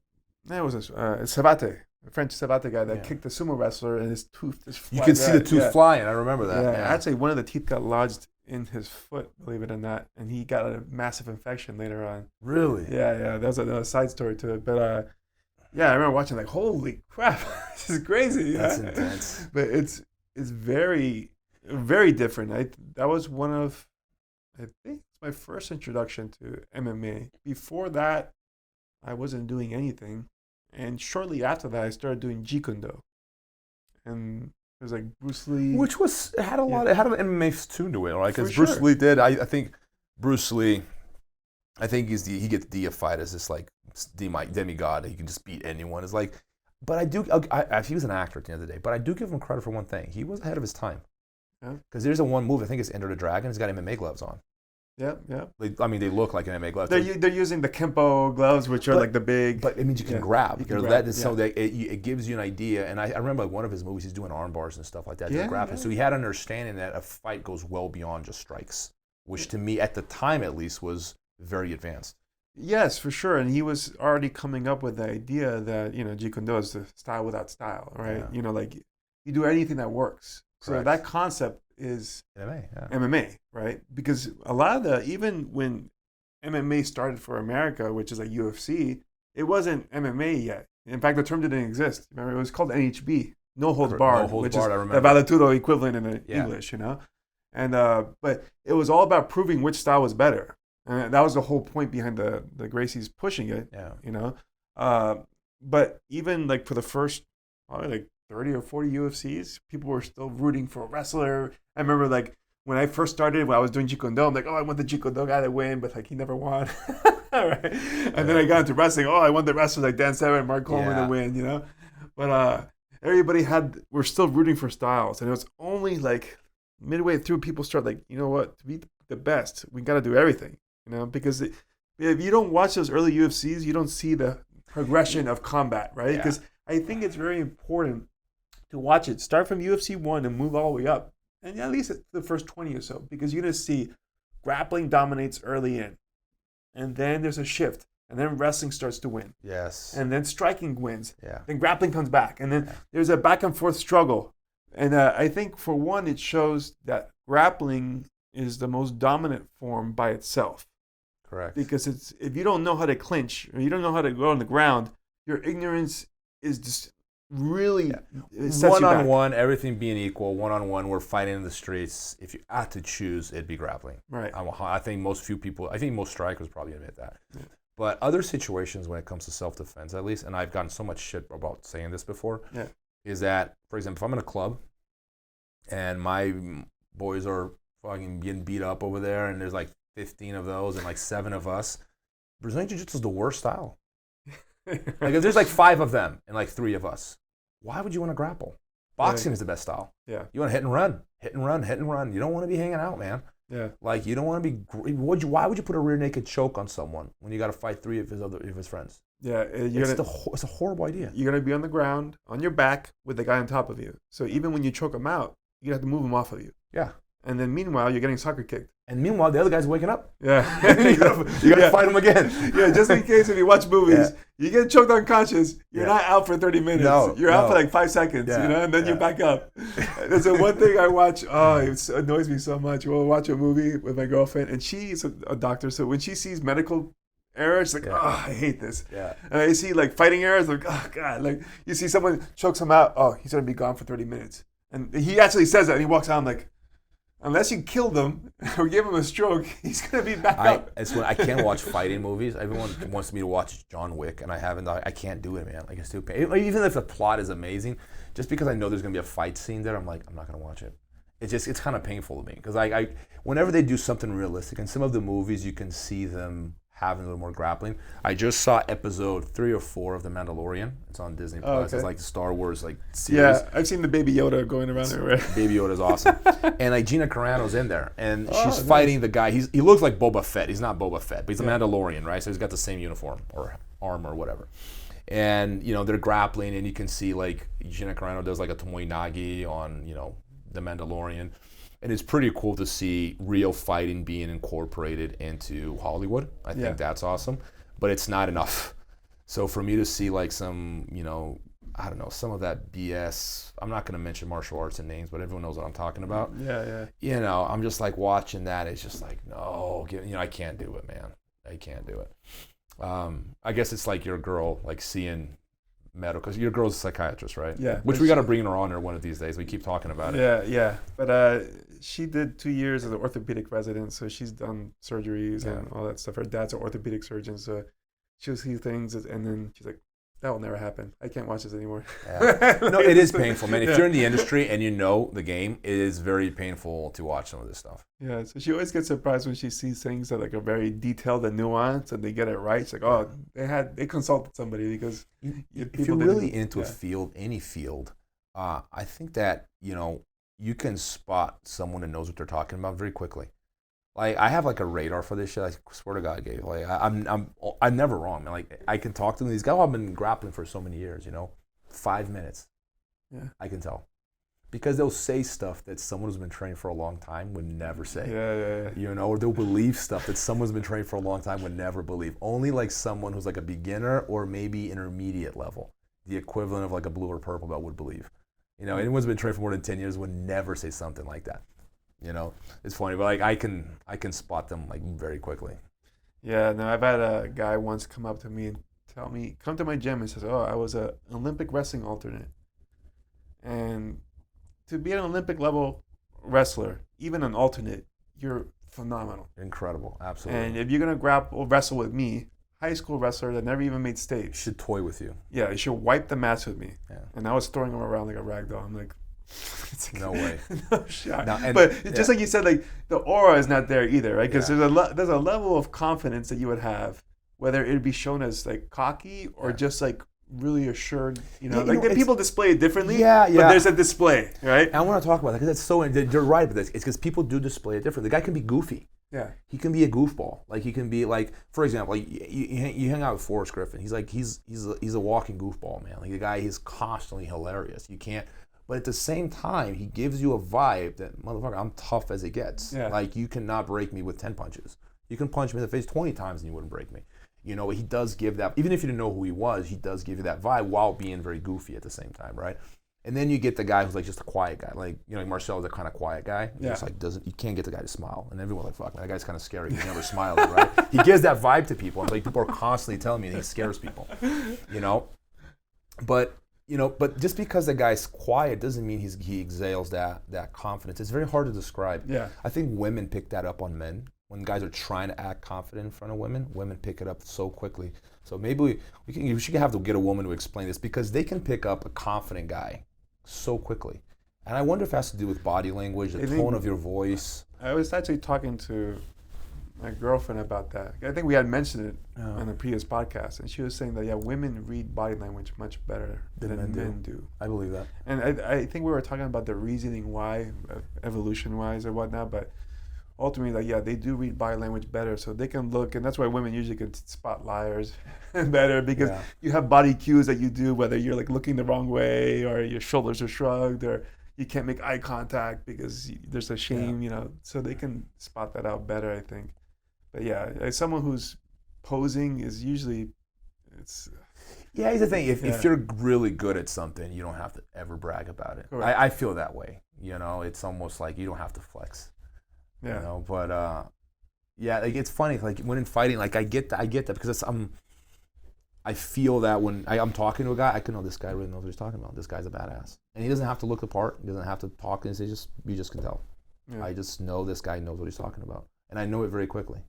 [SPEAKER 1] it was a Savate, a French Savate guy that kicked the sumo wrestler, and his tooth just flies.
[SPEAKER 2] You could see the tooth flying. I remember that.
[SPEAKER 1] Yeah. Actually, one of the teeth got lodged in his foot, believe it or not, and he got a massive infection later on.
[SPEAKER 2] Really?
[SPEAKER 1] Yeah. There's a side story to it, but Yeah, I remember watching like, holy crap, this is crazy.
[SPEAKER 2] That's intense.
[SPEAKER 1] But it's very, very different. That was one of, I think it's my first introduction to MMA. Before that, I wasn't doing anything. And shortly after that, I started doing Jeet Kune Do. And it was like Bruce Lee.
[SPEAKER 2] Which was, it had a lot, it had an MMA tune to it, right? Because
[SPEAKER 1] For
[SPEAKER 2] Bruce
[SPEAKER 1] sure.
[SPEAKER 2] Lee did, I think Bruce Lee, I think he gets deified as this like demigod. He can just beat anyone. It's like, but he was an actor at the end of the day, but I do give him credit for one thing. He was ahead of his time.
[SPEAKER 1] Yeah.
[SPEAKER 2] Because there's a one move, I think it's Enter the Dragon. It's got MMA gloves on.
[SPEAKER 1] Yeah, yeah.
[SPEAKER 2] They look like MMA gloves.
[SPEAKER 1] They're using the Kempo gloves, which are like the big.
[SPEAKER 2] But it means you can grab.
[SPEAKER 1] You can grab.
[SPEAKER 2] So that it gives you an idea. And I remember like one of his movies, he's doing arm bars and stuff like that.
[SPEAKER 1] Yeah,
[SPEAKER 2] grappling.
[SPEAKER 1] yeah.
[SPEAKER 2] So he had an understanding that a fight goes well beyond just strikes, which to me at the time at least was very advanced.
[SPEAKER 1] Yes, for sure. And he was already coming up with the idea that, Jeet Kune Do is the style without style, right?
[SPEAKER 2] Yeah.
[SPEAKER 1] Like you do anything that works.
[SPEAKER 2] Correct.
[SPEAKER 1] So that concept is MMA, right? Because a lot of even when MMA started for America, which is like UFC, it wasn't MMA yet. In fact, the term didn't exist. Remember, it was called NHB, No Holds Barred, which is the Vale equivalent in English, And but it was all about proving which style was better. And that was the whole point behind the Gracies pushing it, but even like for the first probably like 30 or 40 UFCs, people were still rooting for a wrestler. I remember like when I first started, when I was doing Jeet Kune Do, I'm like, oh, I want the Jeet Kune Do guy to win, but like he never won. Right? And then I got into wrestling. Oh, I want the wrestlers like Dan Severn and Mark Coleman to win, But everybody we're still rooting for styles. And it was only like midway through, people start like, you know what, to be the best, we got to do everything. Because if you don't watch those early UFCs, you don't see the progression of combat, right? Because I think it's very important to watch it. Start from UFC 1 and move all the way up. And at least the first 20 or so. Because you're going to see grappling dominates early in. And then there's a shift. And then wrestling starts to win.
[SPEAKER 2] Yes.
[SPEAKER 1] And then striking wins.
[SPEAKER 2] Yeah.
[SPEAKER 1] Then grappling comes back. And then there's a back and forth struggle. And I think for one, it shows that grappling is the most dominant form by itself.
[SPEAKER 2] Correct.
[SPEAKER 1] Because if you don't know how to clinch or you don't know how to go on the ground, your ignorance is just really
[SPEAKER 2] one-on-one, everything being equal. One-on-one, we're fighting in the streets. If you had to choose, it'd be grappling.
[SPEAKER 1] Right.
[SPEAKER 2] I think most strikers probably admit that. Yeah. But other situations when it comes to self-defense, at least, and I've gotten so much shit about saying this before, is that, for example, if I'm in a club and my boys are fucking getting beat up over there and there's like 15 of those and like 7 of us, Brazilian Jiu-Jitsu is the worst style. Like if there's like 5 of them and like 3 of us, why would you want to grapple? Boxing is the best style. Yeah. You want to hit and run. You don't want to be hanging out, man. Yeah. Like you don't want to be. Why would you put a rear naked choke on someone when you got to fight 3 of his friends? Yeah, it's a horrible idea. You're gonna be on the ground on your back with the guy on top of you. So even when you choke him out, you have to move him off of you. Yeah. And then meanwhile, you're getting soccer kicked. And meanwhile, the other guy's waking up. Yeah. you gotta fight him again. Yeah, just in case if you watch movies, you get choked unconscious, you're not out for 30 minutes. You're out for like 5 seconds, and then you back up. There's one thing I watch, it annoys me so much. We'll watch a movie with my girlfriend, and she's a doctor, so when she sees medical errors, she's like, I hate this. Yeah. And I see like fighting errors, like, oh God. Like you see someone chokes him out, he's gonna be gone for 30 minutes. And he actually says that, and he walks out like, unless you killed him or give him a stroke, he's going to be back up. I can't watch fighting movies. Everyone wants me to watch John Wick, and I haven't. I can't do it, man. Like it's too painful. Even if the plot is amazing, just because I know there's going to be a fight scene there, I'm like, I'm not going to watch it. It's kind of painful to me because I whenever they do something realistic, in some of the movies you can see them having a little more grappling. I just saw episode 3 or 4 of The Mandalorian. It's on Disney Plus. Okay. It's like the Star Wars like series. Yeah, I've seen the Baby Yoda going around everywhere. Baby Yoda's awesome. And like Gina Carano's in there, and she's fighting the guy. He looks like Boba Fett. He's not Boba Fett, but he's a Mandalorian, right? So he's got the same uniform or armor or whatever. And they're grappling, and you can see like Gina Carano does like a tomoe nage on the Mandalorian. And it's pretty cool to see real fighting being incorporated into Hollywood. I think that's awesome, but it's not enough. So for me to see like some, I don't know, some of that BS, I'm not going to mention martial arts and names, but everyone knows what I'm talking about. Yeah. I'm just like watching that. It's just like, no, I can't do it, man. I can't do it. I guess it's like your girl, like seeing medical. Your girl's a psychiatrist, right?
[SPEAKER 1] Yeah.
[SPEAKER 2] Which we got to bring her on here one of these days. We keep talking about it.
[SPEAKER 1] Yeah. But she did 2 years as an orthopedic resident, so she's done surgeries and all that stuff. Her dad's an orthopedic surgeon, so she'll see things, and then she's like, that will never happen. I can't watch this anymore.
[SPEAKER 2] Yeah. No, it is painful, man. If you're in the industry and you know the game, it is very painful to watch some of this stuff.
[SPEAKER 1] Yeah, so she always gets surprised when she sees things that like are very detailed and nuanced, and they get it right. She's like, oh, they consulted somebody because
[SPEAKER 2] if you're really into a field, any field, I think that you can spot someone that knows what they're talking about very quickly. Like I have like a radar for this shit. I swear to God, Gabe. Like I'm never wrong, man. Like I can talk to them. These guys have been grappling for so many years. 5 minutes. Yeah, I can tell, because they'll say stuff that someone who's been trained for a long time would never say.
[SPEAKER 1] Yeah.
[SPEAKER 2] Or they'll believe stuff that someone's been trained for a long time would never believe. Only like someone who's like a beginner or maybe intermediate level, the equivalent of like a blue or purple belt would believe. Anyone who's been trained for more than 10 years would never say something like that. It's funny, but like I can spot them like very quickly.
[SPEAKER 1] Yeah, no, I've had a guy once come up to me and come to my gym and says, oh, I was an Olympic wrestling alternate. And to be an Olympic level wrestler, even an alternate, you're phenomenal.
[SPEAKER 2] Incredible, absolutely.
[SPEAKER 1] And if you're going to wrestle with me, high school wrestler that never even made stage.
[SPEAKER 2] Should toy with you.
[SPEAKER 1] Yeah, he should wipe the mats with me.
[SPEAKER 2] Yeah. And
[SPEAKER 1] I was throwing him around like a rag doll. I'm like,
[SPEAKER 2] no way.
[SPEAKER 1] No shot. But just like you said, like the aura is not there either, right? Because there's a level of confidence that you would have, whether it'd be shown as like cocky or just like really assured. People display it differently.
[SPEAKER 2] Yeah.
[SPEAKER 1] But there's a display, right?
[SPEAKER 2] And I want to talk about that because it's so. You're right about this. It's because people do display it differently. The guy can be goofy.
[SPEAKER 1] Yeah.
[SPEAKER 2] He can be a goofball. Like he can be like, for example, like you hang out with Forrest Griffin. He's like he's a walking goofball, man. Like the guy is constantly hilarious. You can't. But at the same time, he gives you a vibe that, motherfucker, I'm tough as it gets. Yeah. Like, you cannot break me with 10 punches. You can punch me in the face 20 times and you wouldn't break me. He does give that, even if you didn't know who he was, he does give you that vibe while being very goofy at the same time, right? And then you get the guy who's like just a quiet guy. Like, Marcel is a kind of quiet guy. Yeah. Just like you can't get the guy to smile. And everyone's like, fuck, man, that guy's kind of scary. He never smiles, right? He gives that vibe to people. And like people are constantly telling me that he scares people, But just because the guy's quiet doesn't mean he exhales that confidence. It's very hard to describe.
[SPEAKER 1] Yeah.
[SPEAKER 2] I think women pick that up on men. When guys are trying to act confident in front of women pick it up so quickly. So maybe we should have to get a woman to explain this, because they can pick up a confident guy so quickly. And I wonder if it has to do with body language, the tone of your voice.
[SPEAKER 1] I was actually talking to my girlfriend about that. I think we had mentioned it on the previous podcast, and she was saying that women read body language much better than men do.
[SPEAKER 2] I believe that.
[SPEAKER 1] And I think we were talking about the reasoning why, evolution-wise or whatnot, but ultimately, they do read body language better, so they can look, and that's why women usually can spot liars better, because you have body cues that you do, whether you're like looking the wrong way or your shoulders are shrugged or you can't make eye contact because there's a shame, so they can spot that out better, I think. But as someone who's posing is usually, it's...
[SPEAKER 2] Yeah, here's the thing. If you're really good at something, you don't have to ever brag about it. I feel that way. It's almost like you don't have to flex. Yeah. But like it's funny. Like when in fighting, like I get that because I feel that when I'm talking to a guy, I can know this guy really knows what he's talking about. This guy's a badass, and he doesn't have to look the part. He doesn't have to talk. And you just can tell. Yeah. I just know this guy knows what he's talking about, and I know it very quickly.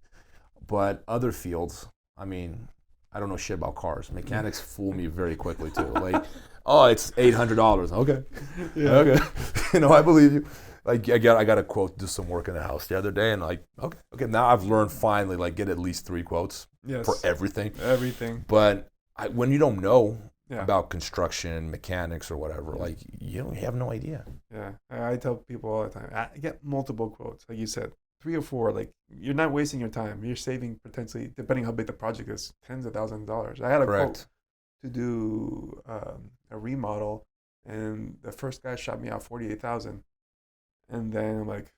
[SPEAKER 2] But other fields, I mean, I don't know shit about cars. Mechanics fool me very quickly too. Like, oh, it's $800. Okay, okay, I believe you. Like I got a quote, do some work in the house the other day, and like, okay. Now I've learned finally, like, get at least 3 quotes for everything. Everything. But when you don't know about construction, mechanics, or whatever, like you have no idea.
[SPEAKER 1] Yeah, I tell people all the time, I get multiple quotes, like you said. 3 or 4, like you're not wasting your time. You're saving potentially, depending how big the project is, tens of thousands of dollars. I had a quote to do a remodel, and the first guy shot me out $48,000, and then I'm like,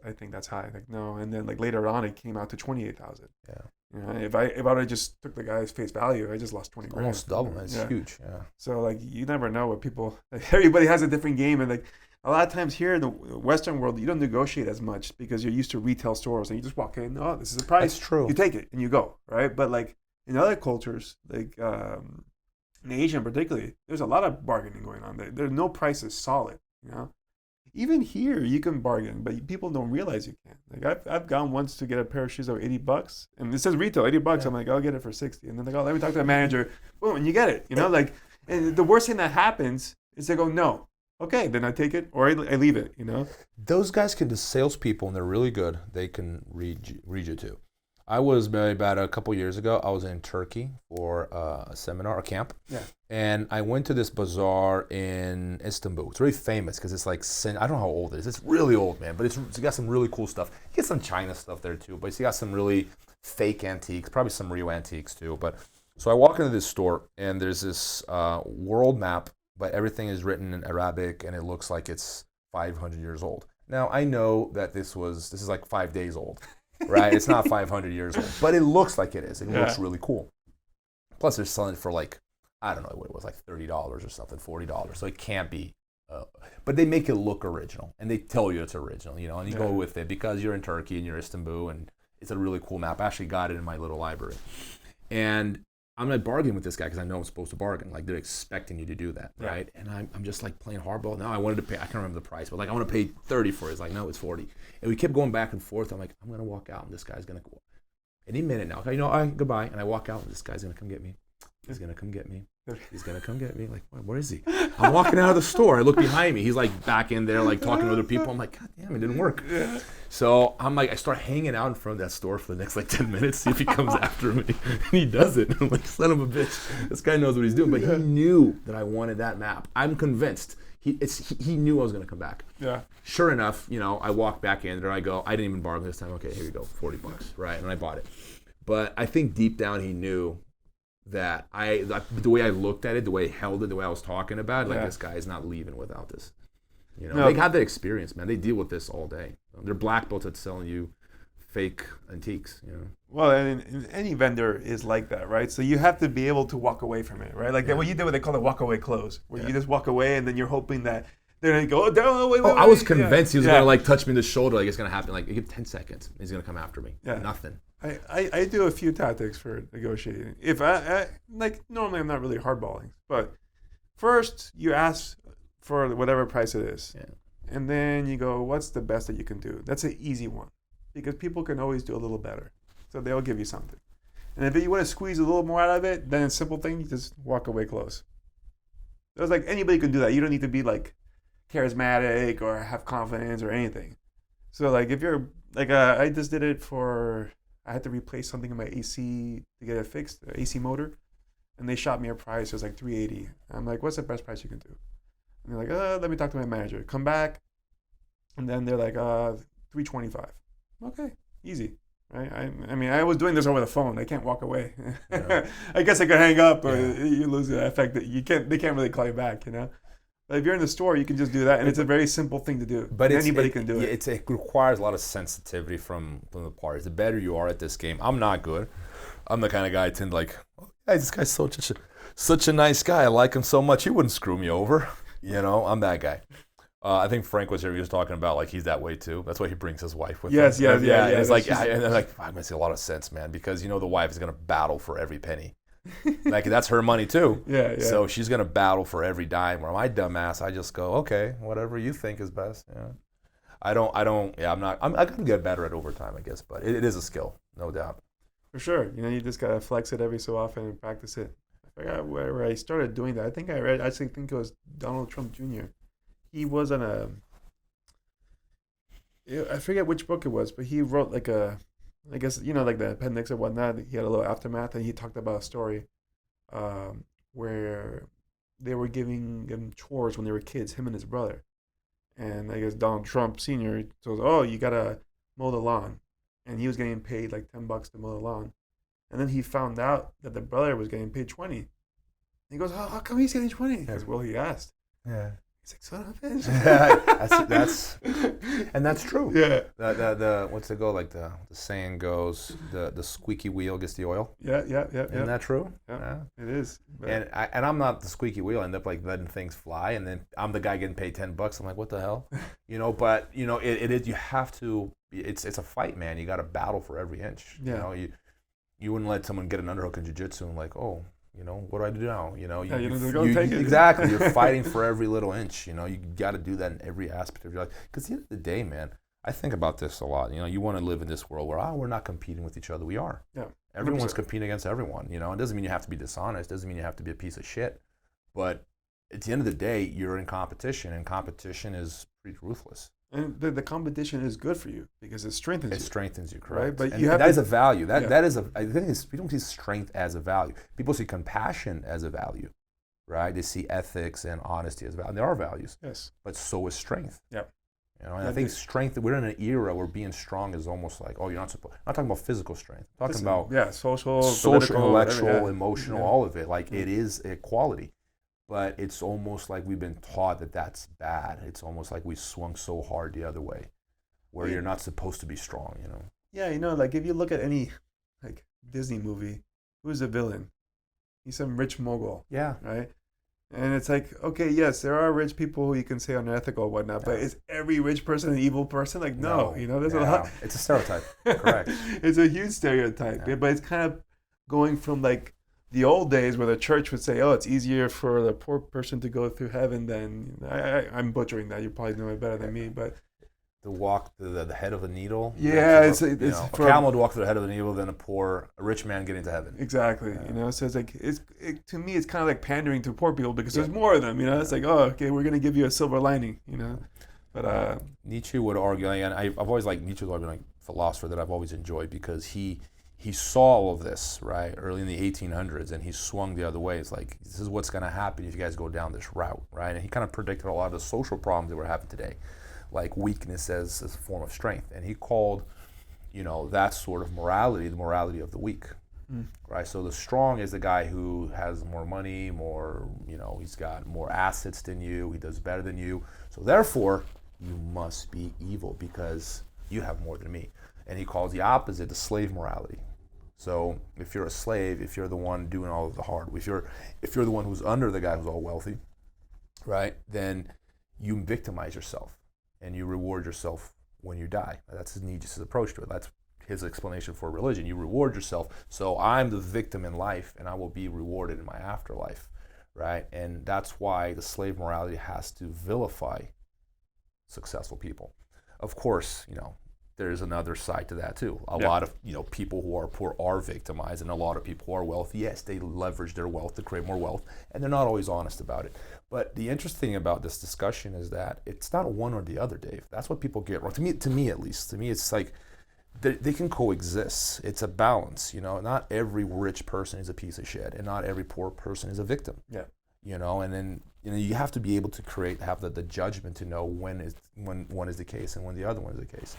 [SPEAKER 1] I think that's high. Like no, and then like later on it came out to $28,000. Yeah. If I would have just took the guy's face value, I just lost 20 grand.
[SPEAKER 2] Almost double. That's huge. Yeah.
[SPEAKER 1] So like you never know what people. Like, everybody has a different game, and like. A lot of times here in the Western world, you don't negotiate as much because you're used to retail stores and you just walk in. Oh, this is the price.
[SPEAKER 2] That's true.
[SPEAKER 1] You take it and you go, right? But like in other cultures, like in Asia particularly, there's a lot of bargaining going on. There's no price is solid, you know. Even here, you can bargain, but people don't realize you can. Like I've gone once to get a pair of shoes that were $80, and it says retail $80. Yeah. I'm like, I'll get it for 60, and then they go, let me talk to the manager. Boom, and you get it. You know, like, and the worst thing that happens is they go, no, okay, then I take it or I leave it. You know,
[SPEAKER 2] those guys can, the salespeople, and they're really good. They can read you too. I was about a couple years ago. I was in Turkey for a seminar, a camp.
[SPEAKER 1] Yeah.
[SPEAKER 2] And I went to this bazaar in Istanbul. It's really famous because it's like, I don't know how old it is. It's really old, man. But it's got some really cool stuff. You get some China stuff there too. But it's got some really fake antiques, probably some real antiques too. But so I walk into this store and there's this world map, but everything is written in Arabic and it looks like it's 500 years old. Now I know that this is like 5 days old. Right, it's not 500 years old, but it looks like it is. It looks really cool. Plus, they're selling it for like, I don't know what it was, like $30 or something, $40. So it can't be, but they make it look original, and they tell you it's original, you know. And you go with it because you're in Turkey and you're Istanbul, and it's a really cool map. I actually got it in my little library, and I'm not bargaining with this guy because I know I'm supposed to bargain. Like they're expecting you to do that, right? And I'm just like playing hardball. No, I wanted to pay. I can't remember the price, but like I want to pay 30 for it. It's like no, it's 40. And we kept going back and forth. I'm like, I'm gonna walk out, and this guy's gonna go. Any minute now, okay, you know, all right, goodbye. And I walk out, and this guy's gonna come get me. He's gonna come get me. He's gonna come get me. Like, where is he? I'm walking out of the store. I look behind me. He's like back in there, like talking to other people. I'm like, God damn, it didn't work. Yeah. So I'm like, I start hanging out in front of that store for the next like 10 minutes, see if he comes after me. And he doesn't. I'm like, son of a bitch. This guy knows what he's doing. But he knew that I wanted that map. I'm convinced. He knew I was gonna come back. Yeah. Sure enough, you know, I walk back in there. I go, I didn't even bargain this time. Okay, here you go, $40, right? And I bought it. But I think deep down he knew that the way I looked at it, the way I held it, the way I was talking about it, like this guy is not leaving without this. You know, they have that experience, man. They deal with this all day. They're black belts at selling you fake antiques, you know.
[SPEAKER 1] Well, and any vendor is like that, right? So you have to be able to walk away from it, right? Like what you did, what they call a walk-away close, where you just walk away and then you're hoping that they're going to go, oh, wait.
[SPEAKER 2] I was convinced he was going to like touch me in the shoulder, like it's going to happen. Like, give 10 seconds, he's going to come after me. Yeah. Nothing.
[SPEAKER 1] I do a few tactics for negotiating. If I like, normally I'm not really hardballing, but first you ask for whatever price it is. Yeah. And then you go, what's the best that you can do? That's an easy one because people can always do a little better. So they'll give you something. And if you want to squeeze a little more out of it, then a simple thing, you just walk away close. So it's like anybody can do that. You don't need to be like charismatic or have confidence or anything. So like if you're like, I just did it for, I had to replace something in my AC to get it fixed, the AC motor. And they shot me a price, it was like $380. I'm like, what's the best price you can do? And they're like, let me talk to my manager. Come back. And then they're like, $325. Okay, easy. Right? I mean, I was doing this over the phone. I can't walk away. Yeah. I guess I could hang up, or you lose the effect that they can't really call you back, you know? But if you're in the store, you can just do that, and it's a very simple thing to do. But anybody can do it.
[SPEAKER 2] It requires a lot of sensitivity from the parties. The better you are at this game. I'm not good. I'm the kind of guy I tend to like, oh, hey, this guy's such a nice guy. I like him so much. He wouldn't screw me over. You know, I'm that guy. I think Frank was here. He was talking about like he's that way too. That's why he brings his wife with him.
[SPEAKER 1] Yes.
[SPEAKER 2] It's like, I'm gonna see a lot of sense, man, because you know the wife is gonna battle for every penny. Like that's her money too. Yeah. So she's gonna battle for every dime. Where my dumbass, I just go, okay, whatever you think is best. Yeah. I can get better at overtime, I guess, but it is a skill, no doubt.
[SPEAKER 1] For sure. You know, you just gotta flex it every so often and practice it. I forgot where I started doing that. I actually think it was Donald Trump Jr. He was on I forget which book it was, but he wrote like I guess, you know, like the appendix or whatnot. He had a little aftermath, and he talked about a story where they were giving him chores when they were kids, him and his brother. And I guess Donald Trump Sr. goes, oh, you got to mow the lawn. And he was getting paid like $10 to mow the lawn. And then he found out that the brother was getting paid $20. He goes, oh, how come he's getting $20? He goes, well, he asked. Yeah. He's like, son of a
[SPEAKER 2] bitch. That's true. Yeah. The what's it go? Like the saying goes, the squeaky wheel gets the oil.
[SPEAKER 1] Yeah.
[SPEAKER 2] Isn't that true?
[SPEAKER 1] Yeah. It is.
[SPEAKER 2] But. And I'm not the squeaky wheel. I end up like letting things fly, and then I'm the guy getting paid $10. I'm like, what the hell? You know. But you know, it is. You have to. It's a fight, man. You got to battle for every inch. Yeah. You know, you wouldn't let someone get an underhook in jiu-jitsu and like, oh, You know, what do I do now? You know,
[SPEAKER 1] take it.
[SPEAKER 2] Exactly. You're fighting for every little inch. You know, you got to do that in every aspect of your life. Because at the end of the day, man, I think about this a lot. You know, you want to live in this world where we're not competing with each other. We are.
[SPEAKER 1] Yeah.
[SPEAKER 2] Everyone's competing against everyone. You know, it doesn't mean you have to be dishonest. It doesn't mean you have to be a piece of shit. But at the end of the day, you're in competition, and competition is pretty ruthless.
[SPEAKER 1] And the competition is good for you because it strengthens you.
[SPEAKER 2] It strengthens you, correct?
[SPEAKER 1] Right? But
[SPEAKER 2] that is a value. That is I think we don't see strength as a value. People see compassion as a value, right? They see ethics and honesty as a value. There are values.
[SPEAKER 1] Yes.
[SPEAKER 2] But so is strength.
[SPEAKER 1] Yep.
[SPEAKER 2] You know, and I think strength, we're in an era where being strong is almost like, you're not supposed, I'm not talking about physical strength. I'm talking about
[SPEAKER 1] social,
[SPEAKER 2] intellectual, emotional, all of it. Like it is a quality. But it's almost like we've been taught that that's bad. It's almost like we swung so hard the other way, where you're not supposed to be strong, you know?
[SPEAKER 1] Yeah, you know, like if you look at any like Disney movie, who's the villain? He's some rich mogul.
[SPEAKER 2] Yeah.
[SPEAKER 1] Right? And it's like, okay, yes, there are rich people who you can say are unethical and whatnot, but is every rich person an evil person? Like, no. You know, there's a lot.
[SPEAKER 2] It's a stereotype. Correct.
[SPEAKER 1] It's a huge stereotype, but it's kind of going from like the old days where the church would say, it's easier for the poor person to go through heaven than, I'm butchering that, you probably know it better than me, but
[SPEAKER 2] to walk through the head of a needle.
[SPEAKER 1] Yeah, it's
[SPEAKER 2] a camel to walk through the head of a needle than a rich man getting to heaven.
[SPEAKER 1] Exactly. You know, so it's like to me it's kind of like pandering to poor people because there's more of them. You know, it's like, okay, we're gonna give you a silver lining. You know, but
[SPEAKER 2] Nietzsche would argue, and I've always liked Nietzsche's argument, like philosopher that I've always enjoyed because he saw all of this right early in the 1800s and he swung the other way. It's like, this is what's gonna happen if you guys go down this route, right? And he kind of predicted a lot of the social problems that we're having today, like weakness as a form of strength. And he called, that sort of morality, the morality of the weak, right? So the strong is the guy who has more money, more, he's got more assets than you, he does better than you. So therefore, you must be evil because you have more than me. And he calls the opposite the slave morality. So if you're a slave, if you're the one doing all of the hard, if you're the one who's under the guy who's all wealthy, right, then you victimize yourself. And you reward yourself when you die. That's Nietzsche's approach to it. That's his explanation for religion. You reward yourself. So I'm the victim in life, and I will be rewarded in my afterlife, right? And that's why the slave morality has to vilify successful people. Of course, there's another side to that too. A lot of people who are poor are victimized, and a lot of people who are wealthy, yes, they leverage their wealth to create more wealth, and they're not always honest about it. But the interesting thing about this discussion is that it's not one or the other, Dave. That's what people get wrong. To me at least. To me, it's like they can coexist. It's a balance. Not every rich person is a piece of shit, and not every poor person is a victim. Yeah. And then you have to be able to have the judgment to know when one is the case and when the other one is the case.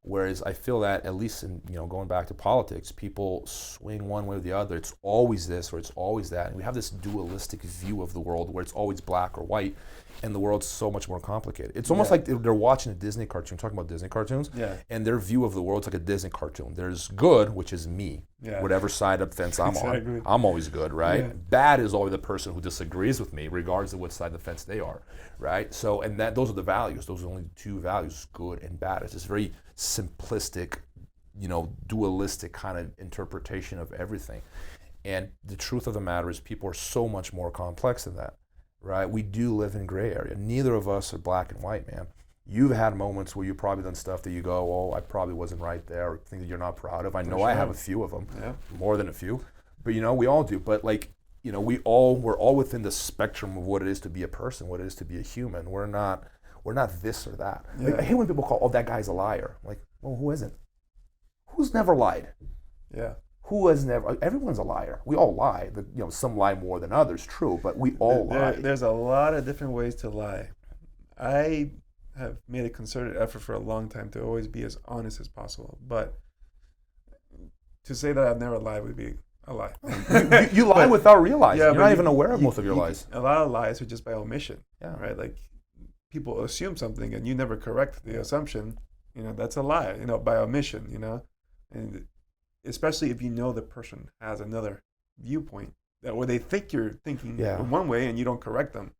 [SPEAKER 2] Whereas I feel that, at least in going back to politics, people swing one way or the other. It's always this or it's always that. And we have this dualistic view of the world where it's always black or white, and the world's so much more complicated. It's almost like they're watching a Disney cartoon, talking about Disney cartoons, and their view of the world's like a Disney cartoon. There's good, which is me, whatever side of the fence I'm on. I'm always good, right? Yeah. Bad is always the person who disagrees with me, regardless of what side of the fence they are, right? So, and those are the values. Those are only two values, good and bad. It's just very simplistic, dualistic kind of interpretation of everything. And the truth of the matter is people are so much more complex than that, right? We do live in gray area. Neither of us are black and white, man. You've had moments where you've probably done stuff that you go, I probably wasn't right there, or things that you're not proud of. I know I have a few of them, more than a few, but we all do. But we're all within the spectrum of what it is to be a person, what it is to be a human. We're not this or that. Yeah. Like, I hate when people call, that guy's a liar. I'm like, well, who isn't? Who's never lied? Yeah. Who has never? Everyone's a liar. We all lie. Some lie more than others, true, but we all lie.
[SPEAKER 1] There's a lot of different ways to lie. I have made a concerted effort for a long time to always be as honest as possible, but to say that I've never lied would be a lie.
[SPEAKER 2] You lie without realizing. You're not even aware of most of your lies.
[SPEAKER 1] A lot of lies are just by omission. Yeah. Right? Like, people assume something and you never correct the assumption. That's a lie. By omission. And especially if the person has another viewpoint where they think you're thinking one way and you don't correct them.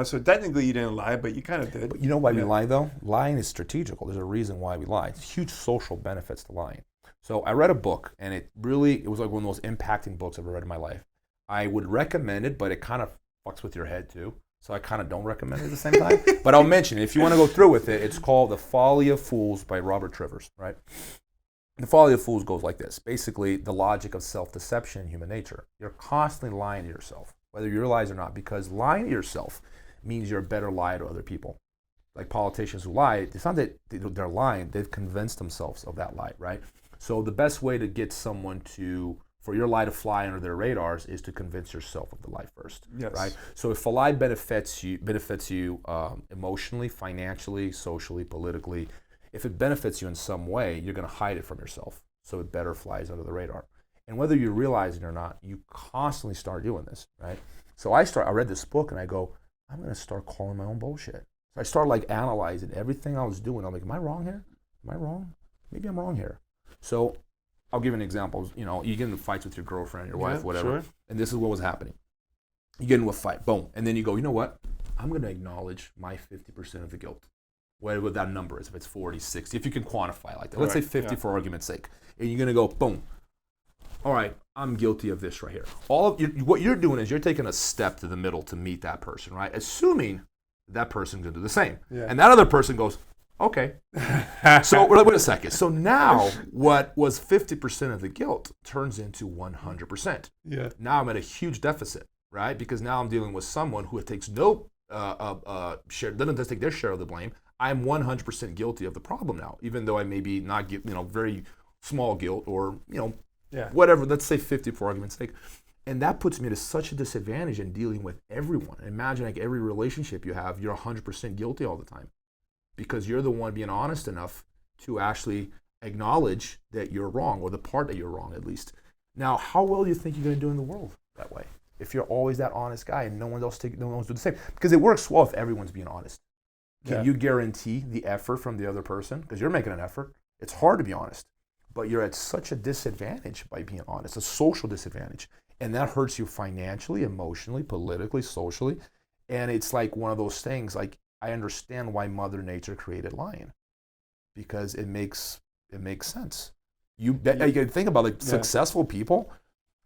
[SPEAKER 1] So technically you didn't lie, but you kind of did.
[SPEAKER 2] But you know why we lie though? Lying is strategical. There's a reason why we lie. It's huge social benefits to lying. So I read a book, and it was like one of the most impacting books I've ever read in my life. I would recommend it, but it kind of fucks with your head too. So I kind of don't recommend it at the same time. But I'll mention it. If you want to go through with it, it's called The Folly of Fools by Robert Trivers, right? The Folly of Fools goes like this. Basically, the logic of self-deception in human nature. You're constantly lying to yourself, whether you realize or not, because lying to yourself means you're a better liar to other people. Like politicians who lie, it's not that they're lying, they've convinced themselves of that lie, right? So the best way to get someone for your lie to fly under their radars is to convince yourself of the lie first,
[SPEAKER 1] Yes.
[SPEAKER 2] right? So if a lie benefits you emotionally, financially, socially, politically, if it benefits you in some way, you're going to hide it from yourself, so it better flies under the radar. And whether you realize it or not, you constantly start doing this, right? So I read this book and I go, I'm going to start calling my own bullshit. So I start like analyzing everything I was doing. I'm like, am I wrong here? Am I wrong? Maybe I'm wrong here. So I'll give an example. You know, you get into fights with your girlfriend, your wife, whatever. Sure. And this is what was happening. You get into a fight, boom. And then you go, you know what? I'm going to acknowledge my 50% of the guilt. Whatever that number is, if it's 40, 60, if you can quantify like that. Let's say 50 for argument's sake. And you're going to go, boom. All right, I'm guilty of this right here. What you're doing is you're taking a step to the middle to meet that person, right? Assuming that person's going to do the same. Yeah. And that other person goes, okay. So wait a second. So now what was 50% of the guilt turns into 100%. Yeah. Now I'm at a huge deficit, right? Because now I'm dealing with someone who takes no share, doesn't take their share of the blame. I'm 100% guilty of the problem now, even though I may be not, very small guilt or, whatever, let's say 50 for argument's sake. And that puts me at such a disadvantage in dealing with everyone. Imagine like every relationship you have, you're 100% guilty all the time because you're the one being honest enough to actually acknowledge that you're wrong, or the part that you're wrong at least. Now, how well do you think you're going to do in the world that way? If you're always that honest guy and no one else do the same. Because it works well if everyone's being honest. Can you guarantee the effort from the other person? Because you're making an effort. It's hard to be honest. But you're at such a disadvantage by being honest, a social disadvantage. And that hurts you financially, emotionally, politically, socially. And it's like one of those things, like I understand why Mother Nature created lying. Because it makes sense. You can think about successful people.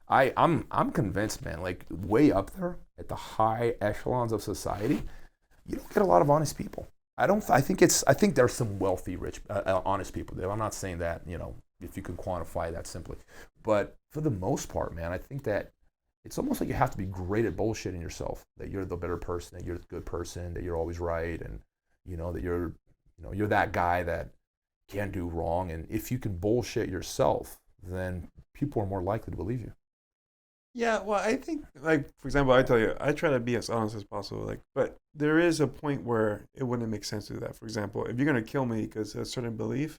[SPEAKER 2] I'm convinced, man, like way up there at the high echelons of society, you don't get a lot of honest people. I think there's some wealthy, rich, honest people there. I'm not saying that, if you can quantify that simply. But for the most part, man, I think that it's almost like you have to be great at bullshitting yourself, that you're the better person, that you're the good person, that you're always right, and, that you're that guy that can't do wrong. And if you can bullshit yourself, then people are more likely to believe you.
[SPEAKER 1] Yeah, well, I think, like, for example, I tell you, I try to be as honest as possible, but there is a point where it wouldn't make sense to do that. For example, if you're going to kill me because of a certain belief,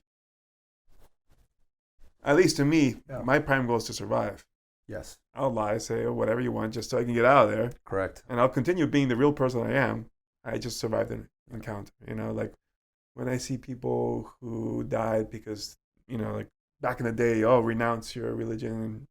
[SPEAKER 1] at least to me, my prime goal is to survive.
[SPEAKER 2] Yes.
[SPEAKER 1] I'll lie, say whatever you want, just so I can get out of there.
[SPEAKER 2] Correct.
[SPEAKER 1] And I'll continue being the real person I am. I just survived an encounter, like when I see people who died because, like back in the day, renounce your religion.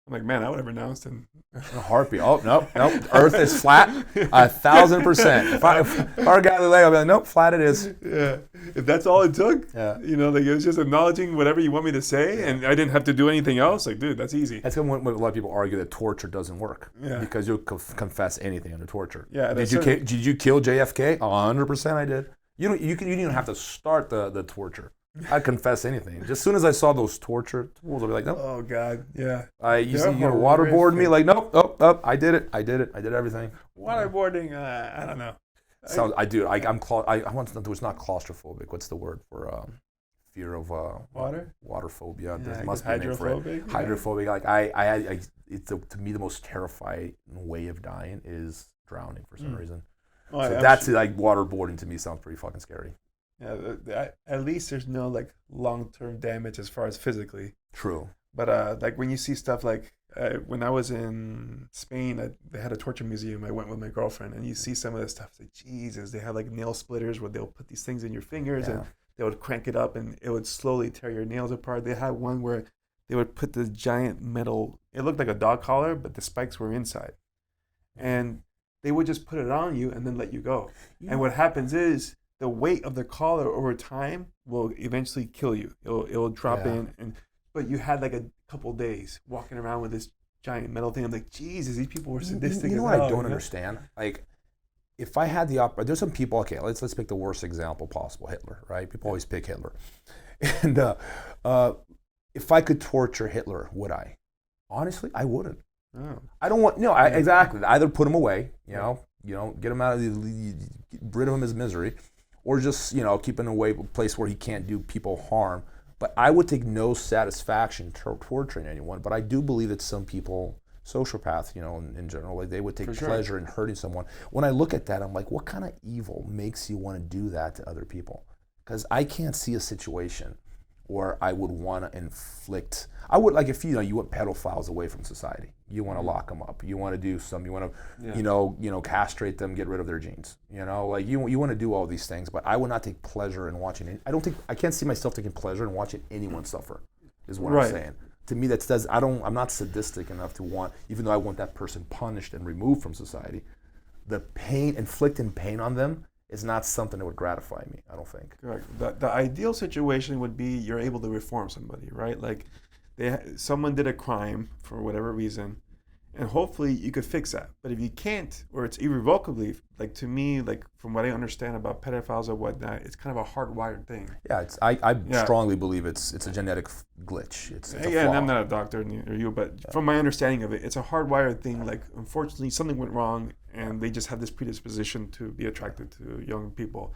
[SPEAKER 1] I'm like, man, I would have renounced in
[SPEAKER 2] a heartbeat. Oh, nope. Earth is flat, 1,000%. If I were Galileo, I'd be like, nope, flat it is.
[SPEAKER 1] Yeah. If that's all it took, it was just acknowledging whatever you want me to say, and I didn't have to do anything else. Like, dude, that's easy.
[SPEAKER 2] That's when a lot of people argue that torture doesn't work because you'll confess anything under torture.
[SPEAKER 1] Yeah.
[SPEAKER 2] Did you kill JFK? 100% I did. You didn't even have to start the torture. I'd confess anything. Just as soon as I saw those torture tools, I'd be like, nope.
[SPEAKER 1] Oh, God, yeah.
[SPEAKER 2] You waterboard me, like, nope, I did it. I did everything.
[SPEAKER 1] Waterboarding, I don't know.
[SPEAKER 2] I once was not claustrophobic. What's the word for fear of
[SPEAKER 1] water?
[SPEAKER 2] Water phobia.
[SPEAKER 1] Yeah,
[SPEAKER 2] there must be a name for it. Hydrophobic. Like it's to me the most terrifying way of dying is drowning for some reason. Oh, so that's like waterboarding to me sounds pretty fucking scary.
[SPEAKER 1] Yeah, at least there's no like long-term damage as far as physically.
[SPEAKER 2] True.
[SPEAKER 1] But like when you see stuff like when I was in Spain, they had a torture museum. I went with my girlfriend, and you see some of this stuff. It's like, Jesus, they have like nail splitters where they'll put these things in your fingers and they would crank it up and it would slowly tear your nails apart. They had one where they would put this giant metal, it looked like a dog collar, but the spikes were inside. And they would just put it on you and then let you go. Yeah. And what happens is the weight of the collar over time will eventually kill you. It will drop in, but you had like a couple days walking around with this giant metal thing. I'm like, Jesus, these people were sadistic.
[SPEAKER 2] You know
[SPEAKER 1] as
[SPEAKER 2] what
[SPEAKER 1] hell,
[SPEAKER 2] I don't understand? Like, if I had the there's some people. Okay, let's pick the worst example possible. Hitler, right? People always pick Hitler. And if I could torture Hitler, would I? Honestly, I wouldn't.
[SPEAKER 1] Oh.
[SPEAKER 2] I don't want. No, exactly. Either put him away. Get him out of get rid of him his misery, or just keep him away, a place where he can't do people harm. But I would take no satisfaction torturing anyone. But I do believe that some people, sociopaths, in general, like they would take pleasure in hurting someone. When I look at that, I'm like, what kind of evil makes you want to do that to other people? Because I can't see a situation where I would want to inflict. I would, like, if you want pedophiles away from society, you want to lock them up, you want to do some, you want to castrate them, get rid of their genes, like you want to do all these things. But I would not take pleasure in watching it. I can't see myself taking pleasure in watching anyone suffer, is what I'm saying. To me, I'm not sadistic enough to want, even though I want that person punished and removed from society, the pain, inflicting pain on them is not something that would gratify me, I don't think.
[SPEAKER 1] Correct. The ideal situation would be you're able to reform somebody, right? Like someone did a crime for whatever reason, and hopefully you could fix that. But if you can't, or it's irrevocably, like to me, like from what I understand about pedophiles or whatnot, it's kind of a hardwired thing.
[SPEAKER 2] Yeah, I strongly believe it's a genetic glitch. It's a flaw.
[SPEAKER 1] And I'm not a doctor or you, but from my understanding of it, it's a hardwired thing. Like unfortunately, something went wrong, and they just have this predisposition to be attracted to young people.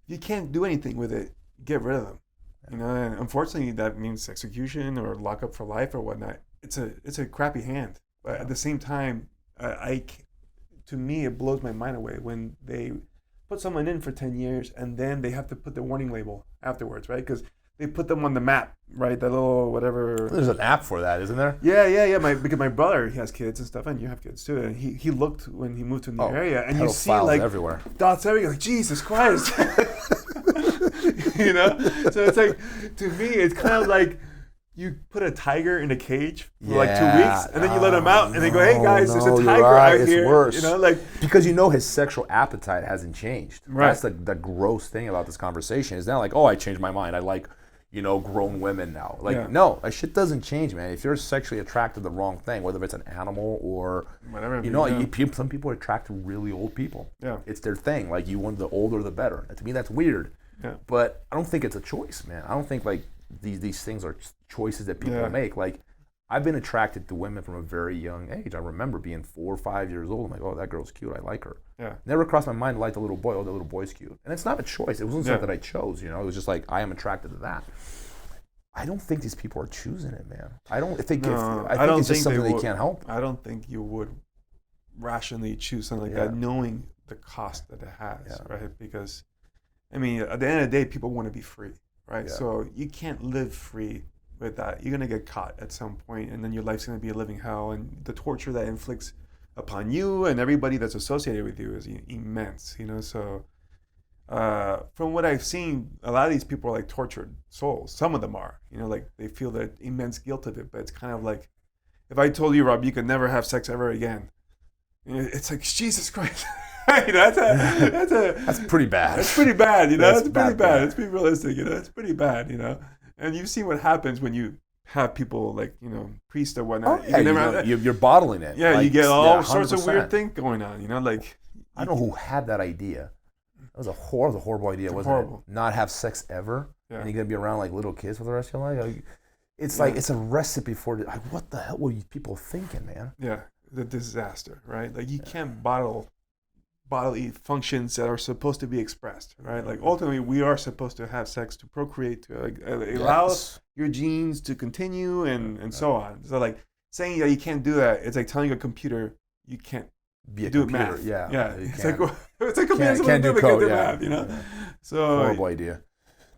[SPEAKER 1] If you can't do anything with it, get rid of them. And unfortunately, that means execution or lockup for life or whatnot. It's a crappy hand. But at the same time, to me, it blows my mind away when they put someone in for 10 years and then they have to put the warning label afterwards, right? Because they put them on the map, right? That little whatever.
[SPEAKER 2] There's an app for that, isn't there?
[SPEAKER 1] Yeah. Because my brother, he has kids and stuff, and you have kids too. And he looked when he moved to a new area, and you see like
[SPEAKER 2] everywhere.
[SPEAKER 1] Dots everywhere. Like, Jesus Christ. So it's like, to me, it's kind of like you put a tiger in a cage for like 2 weeks, and then you let him out, and they go, "Hey guys, there's a tiger out here."
[SPEAKER 2] It's worse.
[SPEAKER 1] Like
[SPEAKER 2] because his sexual appetite hasn't changed. Right. That's the gross thing about this conversation. Is not like, oh, I changed my mind. I like, grown women now. Like, no, that shit doesn't change, man. If you're sexually attracted to the wrong thing, whether it's an animal or whatever, some people are attracted to really old people. Yeah, it's their thing. Like, you want the older the better. And to me, that's weird. Yeah. But I don't think it's a choice, man. I don't think like these things are choices that people make. Like, I've been attracted to women from a very young age. I remember being 4 or 5 years old. I'm like, oh, that girl's cute. I like her. Yeah. Never crossed my mind to like the little boy. Oh, the little boy's cute. And it's not a choice. It wasn't something that I chose. It was just like, I am attracted to that. I don't think these people are choosing it, man. I think it's just something they can't help.
[SPEAKER 1] I don't think you would rationally choose something like that, knowing the cost that it has, right? Because, I mean, at the end of the day, people want to be free, right? Yeah. So you can't live free with that. You're going to get caught at some point, and then your life's going to be a living hell. And the torture that inflicts upon you and everybody that's associated with you is immense, So from what I've seen, a lot of these people are like tortured souls. Some of them are, like they feel that immense guilt of it. But it's kind of like, if I told you, Rob, you could never have sex ever again, it's like, Jesus Christ.
[SPEAKER 2] That's pretty bad.
[SPEAKER 1] That's pretty bad, That's pretty bad. Let's be realistic, It's pretty bad, And you've seen what happens when you have people like, priests or whatnot.
[SPEAKER 2] Oh, yeah, you're bottling it.
[SPEAKER 1] Yeah, you get all sorts of weird things going on, like.
[SPEAKER 2] I don't know who had that idea. That was a horrible idea, wasn't it? Not have sex ever, and you're gonna be around like little kids for the rest of your life. It's like it's a recipe for what the hell were you people thinking, man?
[SPEAKER 1] Yeah, the disaster, right? Like you can't bottle bodily functions that are supposed to be expressed, right? Like ultimately, we are supposed to have sex to procreate, to allow your genes to continue, and so on. So like saying that you can't do that, it's like telling a computer you can't
[SPEAKER 2] be a
[SPEAKER 1] do
[SPEAKER 2] computer.
[SPEAKER 1] math.
[SPEAKER 2] Yeah.
[SPEAKER 1] It's like
[SPEAKER 2] can't do code. Yeah.
[SPEAKER 1] So
[SPEAKER 2] horrible idea.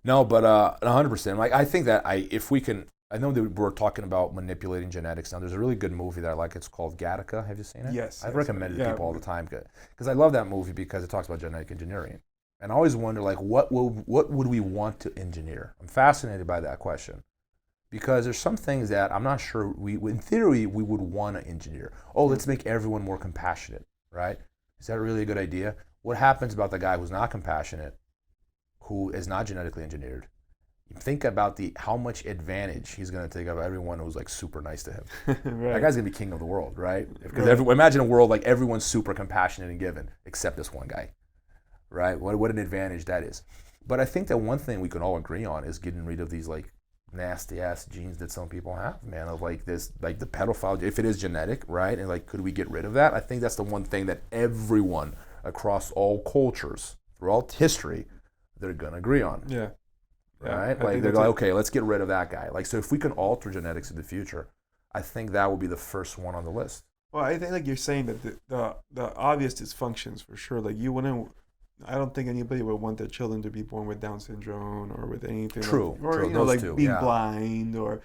[SPEAKER 2] No, but 100%. Like I think that if we can. I know that we're talking about manipulating genetics now. There's a really good movie that I like. It's called Gattaca. Have you seen it?
[SPEAKER 1] Yes.
[SPEAKER 2] I've recommended it to people all the time because I love that movie because it talks about genetic engineering. And I always wonder, like, what would we want to engineer? I'm fascinated by that question because there's some things that I'm not sure in theory, we would want to engineer. Oh, let's make everyone more compassionate, right? Is that really a good idea? What happens about the guy who's not compassionate, who is not genetically engineered? think about how much advantage he's going to take of everyone who's like super nice to him.
[SPEAKER 1] Right.
[SPEAKER 2] That guy's going to be king of the world, right? Because imagine a world like everyone's super compassionate and giving, except this one guy, right? What an advantage that is. But I think that one thing we can all agree on is getting rid of these like nasty ass genes that some people have, man, of like this, like the pedophile, if it is genetic, right? And like, could we get rid of that? I think that's the one thing that everyone across all cultures throughout history, they're going to agree on.
[SPEAKER 1] Yeah.
[SPEAKER 2] Right? Like they're like, okay, let's get rid of that guy. Like, so if we can alter genetics in the future, I think that will be the first one on the list.
[SPEAKER 1] Well, I think like you're saying that the obvious dysfunctions for sure. Like you wouldn't. I don't think anybody would want their children to be born with Down syndrome or with anything.
[SPEAKER 2] True.
[SPEAKER 1] Like, or
[SPEAKER 2] true.
[SPEAKER 1] you know,
[SPEAKER 2] Those
[SPEAKER 1] like
[SPEAKER 2] two,
[SPEAKER 1] being blind or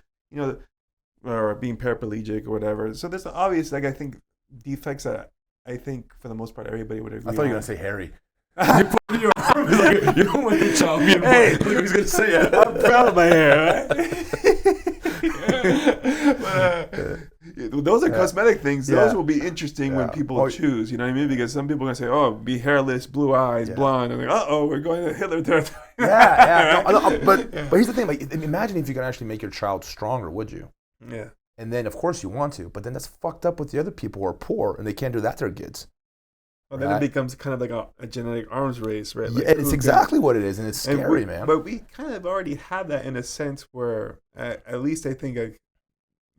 [SPEAKER 1] or being paraplegic or whatever. So there's the obvious, like I think, defects that I think for the most part everybody would agree.
[SPEAKER 2] I thought you were
[SPEAKER 1] on.
[SPEAKER 2] gonna say Harry. You put in your arm, like, you don't want your child being born. Hey, he was gonna say it.
[SPEAKER 1] I'm proud of my hair. But, those are cosmetic things. Those will be interesting when people choose. You know what I mean? Because some people are gonna say, "Oh, be hairless, blue eyes, blonde," and like, "Uh-oh, we're going to Hitler territory."
[SPEAKER 2] But here's the thing: like, imagine if you could actually make your child stronger, would you?
[SPEAKER 1] Yeah.
[SPEAKER 2] And then, of course, you want to, but then that's fucked up with the other people who are poor and they can't do that to their kids.
[SPEAKER 1] Well, then it becomes kind of like a genetic arms race, right? Like
[SPEAKER 2] yeah, it's exactly what it is, and it's scary, man.
[SPEAKER 1] But we kind of already have that in a sense where, at least I think,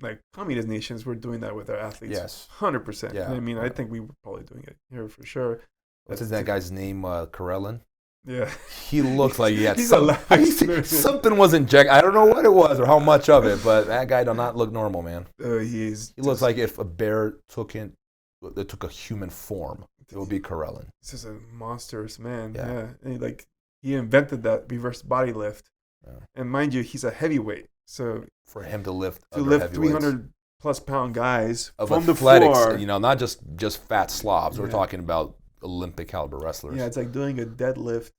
[SPEAKER 1] like communist nations, we're doing that with our athletes.
[SPEAKER 2] Yes.
[SPEAKER 1] 100%.
[SPEAKER 2] Yeah.
[SPEAKER 1] I mean, I think we were probably doing it here for sure.
[SPEAKER 2] What's that guy's name? Karelin?
[SPEAKER 1] Yeah.
[SPEAKER 2] He looked like he had
[SPEAKER 1] something
[SPEAKER 2] was injected. I don't know what it was or how much of it, but that guy does not look normal, man.
[SPEAKER 1] He
[SPEAKER 2] looks like if a bear took a human form. It would be Karelin.
[SPEAKER 1] He's just a monstrous man. Yeah. And he invented that reverse body lift. Yeah. And mind you, he's a heavyweight. So
[SPEAKER 2] for him to lift
[SPEAKER 1] 300 plus pound guys
[SPEAKER 2] of
[SPEAKER 1] from
[SPEAKER 2] athletics,
[SPEAKER 1] the floor,
[SPEAKER 2] not just fat slobs. We're talking about Olympic caliber wrestlers.
[SPEAKER 1] Yeah, it's like doing a deadlift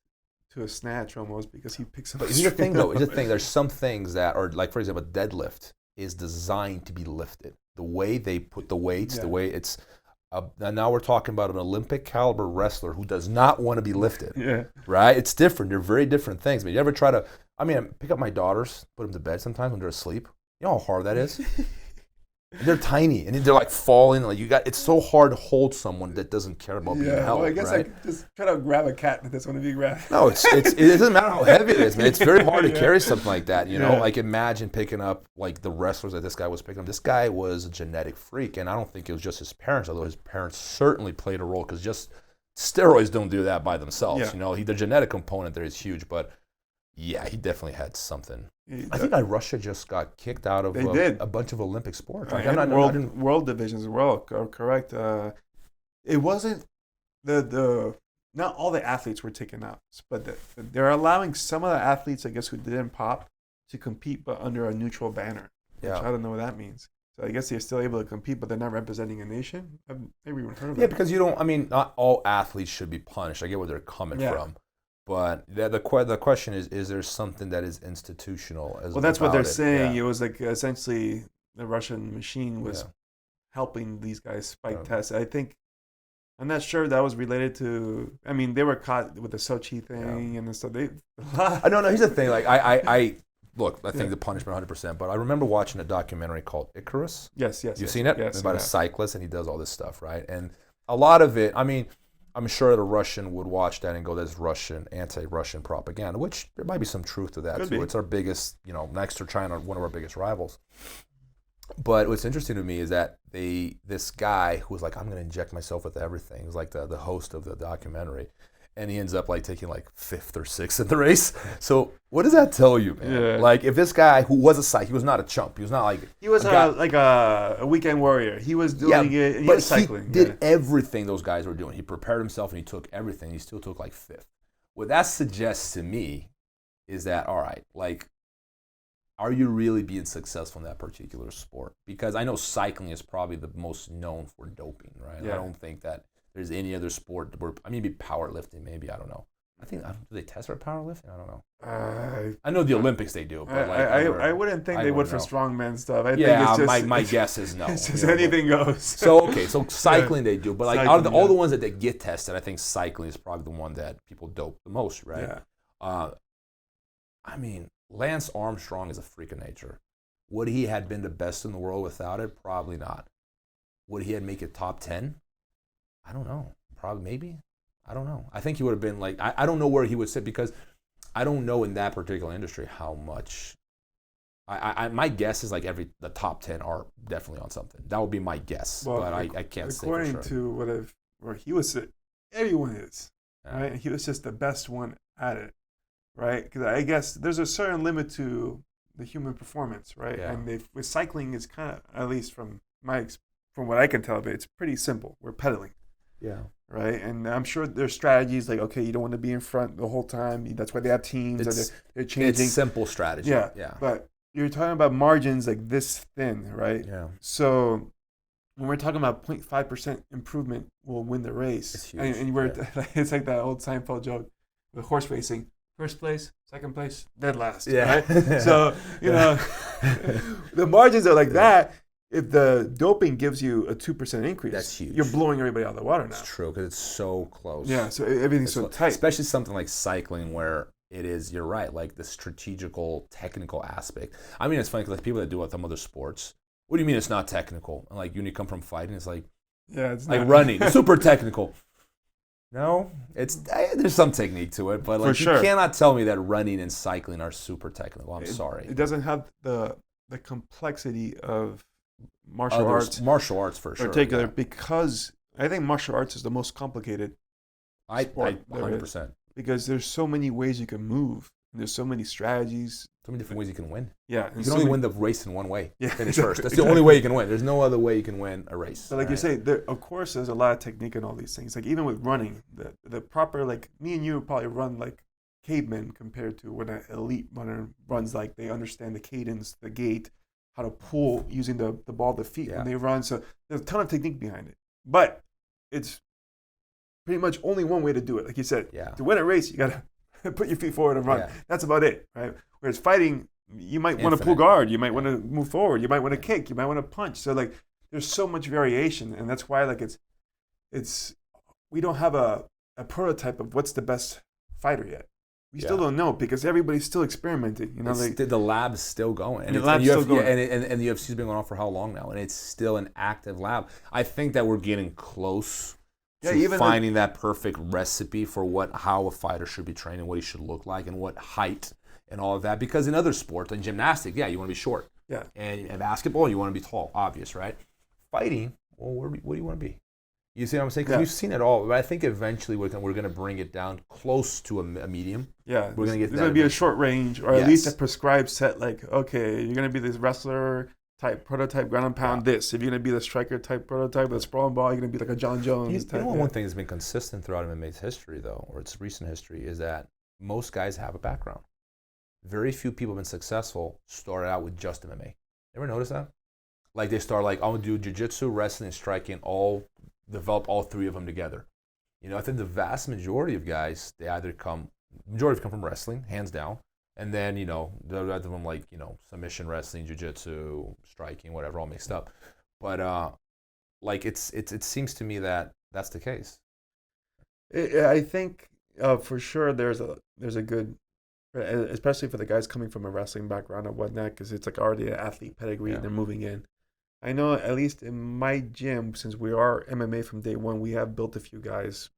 [SPEAKER 1] to a snatch almost because he picks up.
[SPEAKER 2] But here's the thing, though. Here's the thing. There's some things that are like, for example, deadlift is designed to be lifted. The way they put the weights, the way it's. And now we're talking about an Olympic caliber wrestler who does not want to be lifted.
[SPEAKER 1] Yeah.
[SPEAKER 2] Right? It's different. They're very different things. But you ever try to, pick up my daughters, put them to bed sometimes when they're asleep. You know how hard that is? They're tiny and they're like falling. Like it's so hard to hold someone that doesn't care about being held.
[SPEAKER 1] Well, I guess
[SPEAKER 2] right?
[SPEAKER 1] I could just try to grab a cat that doesn't want to be grabbed.
[SPEAKER 2] No, it doesn't matter how heavy it is, man. It's very hard to carry something like that. You know, like imagine picking up like the wrestlers that this guy was picking up. This guy was a genetic freak, and I don't think it was just his parents, although his parents certainly played a role because just steroids don't do that by themselves. Yeah. You know, the genetic component there is huge, but yeah, he definitely had something. I think Russia just got kicked out of a bunch of Olympic sports.
[SPEAKER 1] World divisions as well, correct. It wasn't not all the athletes were taken out, but they're allowing some of the athletes, I guess, who didn't pop to compete but under a neutral banner, which I don't know what that means. So I guess they're still able to compete, but they're not representing a nation. I've never even heard of that.
[SPEAKER 2] Yeah, because not all athletes should be punished. I get where they're coming from. But the question is there something that is institutional?
[SPEAKER 1] Well, that's what they're saying. Yeah. It was like essentially the Russian machine was helping these guys spike tests. I'm not sure that was related to. I mean, they were caught with the Sochi thing and stuff.
[SPEAKER 2] No. Here's the thing. Like I look. I think the punishment 100%. But I remember watching a documentary called Icarus.
[SPEAKER 1] Yes.
[SPEAKER 2] You've seen it?
[SPEAKER 1] Yes,
[SPEAKER 2] about a cyclist and he does all this stuff, right? And a lot of it. I'm sure the Russian would watch that and go, "There's anti-Russian propaganda," which there might be some truth to that too. It's our biggest, next to China, one of our biggest rivals. But what's interesting to me is that this guy who was like, "I'm going to inject myself with everything." He was like the host of the documentary, and he ends up like taking like 5th or 6th in the race. So what does that tell you, man? Yeah. Like if this guy who was he was not a chump. He was not like
[SPEAKER 1] he was a weekend warrior. He was doing it. He was cycling.
[SPEAKER 2] He did everything those guys were doing. He prepared himself and he took everything. He still took like 5th. What that suggests to me is that all right, like, are you really being successful in that particular sport? Because I know cycling is probably the most known for doping, right? Yeah. I don't think that there's any other sport where maybe powerlifting, maybe I don't know. Do they test for powerlifting? I don't know. I know the Olympics they do, but
[SPEAKER 1] I wouldn't think they would for strongman stuff. I think
[SPEAKER 2] it's just, my guess is no.
[SPEAKER 1] It's just anything goes.
[SPEAKER 2] So cycling they do, but like out of all the ones that they get tested, I think cycling is probably the one that people dope the most, right?
[SPEAKER 1] Yeah.
[SPEAKER 2] Lance Armstrong is a freak of nature. Would he have been the best in the world without it? Probably not. Would he have make it top 10? I don't know. Probably, maybe. I don't know. I think he would have been like, I don't know where he would sit because I don't know in that particular industry how much. My guess is like the top 10 are definitely on something. That would be my guess, but I can't say for sure.
[SPEAKER 1] According to where he was, everyone is, right? He was just the best one at it, right? Because I guess there's a certain limit to the human performance, right?
[SPEAKER 2] Yeah.
[SPEAKER 1] And with cycling, it's kind of, at least from what I can tell of it, it's pretty simple. We're pedaling.
[SPEAKER 2] Yeah.
[SPEAKER 1] Right, and I'm sure there's strategies like, okay, you don't want to be in front the whole time. That's why they have teams. They're changing.
[SPEAKER 2] It's simple strategy.
[SPEAKER 1] Yeah. But you're talking about margins like this thin, right?
[SPEAKER 2] Yeah.
[SPEAKER 1] So when we're talking about 0.5% improvement will win the race.
[SPEAKER 2] It's huge.
[SPEAKER 1] It's like that old Seinfeld joke with horse racing. First place, second place, dead last.
[SPEAKER 2] Yeah.
[SPEAKER 1] Right? So, the margins are like that. If the doping gives you a 2% increase,
[SPEAKER 2] that's huge.
[SPEAKER 1] You're blowing everybody out of the water now.
[SPEAKER 2] It's true because it's so close.
[SPEAKER 1] Yeah, so everything's so tight.
[SPEAKER 2] Especially something like cycling where it is, you're right, like the strategical, technical aspect. I mean, it's funny because like people that do it with some other sports, what do you mean it's not technical? And like when you come from fighting, it's like,
[SPEAKER 1] it's
[SPEAKER 2] like
[SPEAKER 1] not.
[SPEAKER 2] running, super technical. No, there's some technique to it, but like you cannot tell me that running and cycling are super technical. I'm sorry.
[SPEAKER 1] It doesn't have the complexity of martial arts.
[SPEAKER 2] Martial arts for sure.
[SPEAKER 1] Particular, because I think martial arts is the most complicated sport.
[SPEAKER 2] 100%.
[SPEAKER 1] Because there's so many ways you can move. There's so many strategies.
[SPEAKER 2] So many different ways you can win.
[SPEAKER 1] Yeah.
[SPEAKER 2] You can only win the race in one way.
[SPEAKER 1] Yeah,
[SPEAKER 2] finish first. That's the only way you can win. There's no other way you can win a race.
[SPEAKER 1] But like you say, of course there's a lot of technique in all these things. Like even with running, the proper, like me and you probably run like cavemen compared to when an elite runner runs, like they understand the cadence, the gait, how to pull using the ball of the feet when they run. So there's a ton of technique behind it. But it's pretty much only one way to do it. Like you said, to win a race, you got to put your feet forward and run. Yeah. That's about it, right? Whereas fighting, you might want to pull guard. You might want to move forward. You might want to kick. You might want to punch. So like there's so much variation. And that's why like it's we don't have a prototype of what's the best fighter yet. We still don't know because everybody's still experimenting.
[SPEAKER 2] The lab's still going. And
[SPEAKER 1] the lab's still going.
[SPEAKER 2] And the UFC's been going on for how long now? And it's still an active lab. I think that we're getting close to finding that perfect recipe for how a fighter should be trained and what he should look like and what height and all of that. Because in other sports, in gymnastics, you want to be short.
[SPEAKER 1] Yeah.
[SPEAKER 2] And in basketball, you want to be tall, obvious, right? Fighting, well, what do you want to be? You see what I'm saying? Because we've seen it all. But I think eventually we're going to bring it down close to a medium.
[SPEAKER 1] Yeah.
[SPEAKER 2] We're going to get
[SPEAKER 1] there's going to be a short range or at least a prescribed set. Like, okay, you're going to be this wrestler type prototype, ground and pound this. If you're going to be the striker type prototype, the sprawl and ball, you're going to be like a John Jones type.
[SPEAKER 2] One thing that's been consistent throughout MMA's history, though, or its recent history, is that most guys have a background. Very few people have been successful started out with just MMA. Ever notice that? Like they start like, I'm going to do jiu-jitsu, wrestling, striking, develop all three of them together. I think the vast majority of guys, majority come from wrestling, hands down. And then, the rest of them like, submission wrestling, jiu-jitsu, striking, whatever, all mixed up. But like it seems to me that that's the case.
[SPEAKER 1] I think for sure there's a good, especially for the guys coming from a wrestling background and whatnot, because it's like already an athlete pedigree and they're moving in. I know at least in my gym, since we are MMA from day one, we have built a few guys.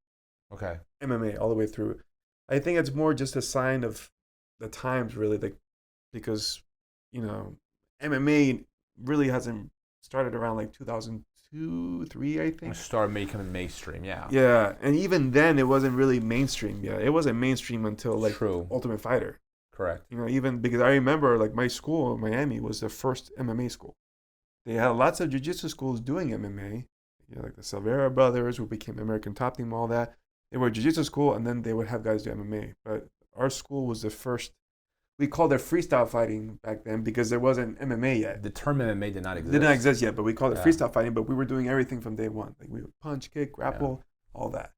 [SPEAKER 2] Okay.
[SPEAKER 1] MMA all the way through. I think it's more just a sign of the times, really, like because MMA really hasn't started around like 2002, 3, I think.
[SPEAKER 2] Started making it mainstream, yeah.
[SPEAKER 1] Yeah, and even then it wasn't really mainstream yet. It wasn't mainstream until like Ultimate Fighter.
[SPEAKER 2] Correct.
[SPEAKER 1] Even because I remember like my school in Miami was the first MMA school. They had lots of jiu-jitsu schools doing MMA, like the Silveira brothers, who became American Top Team, all that. They were a jiu-jitsu school, and then they would have guys do MMA. But our school was the first. We called it freestyle fighting back then because there wasn't MMA yet.
[SPEAKER 2] The term MMA did not exist.
[SPEAKER 1] Did not exist yet, but we called it freestyle fighting. But we were doing everything from day one. Like we would punch, kick, grapple, all that.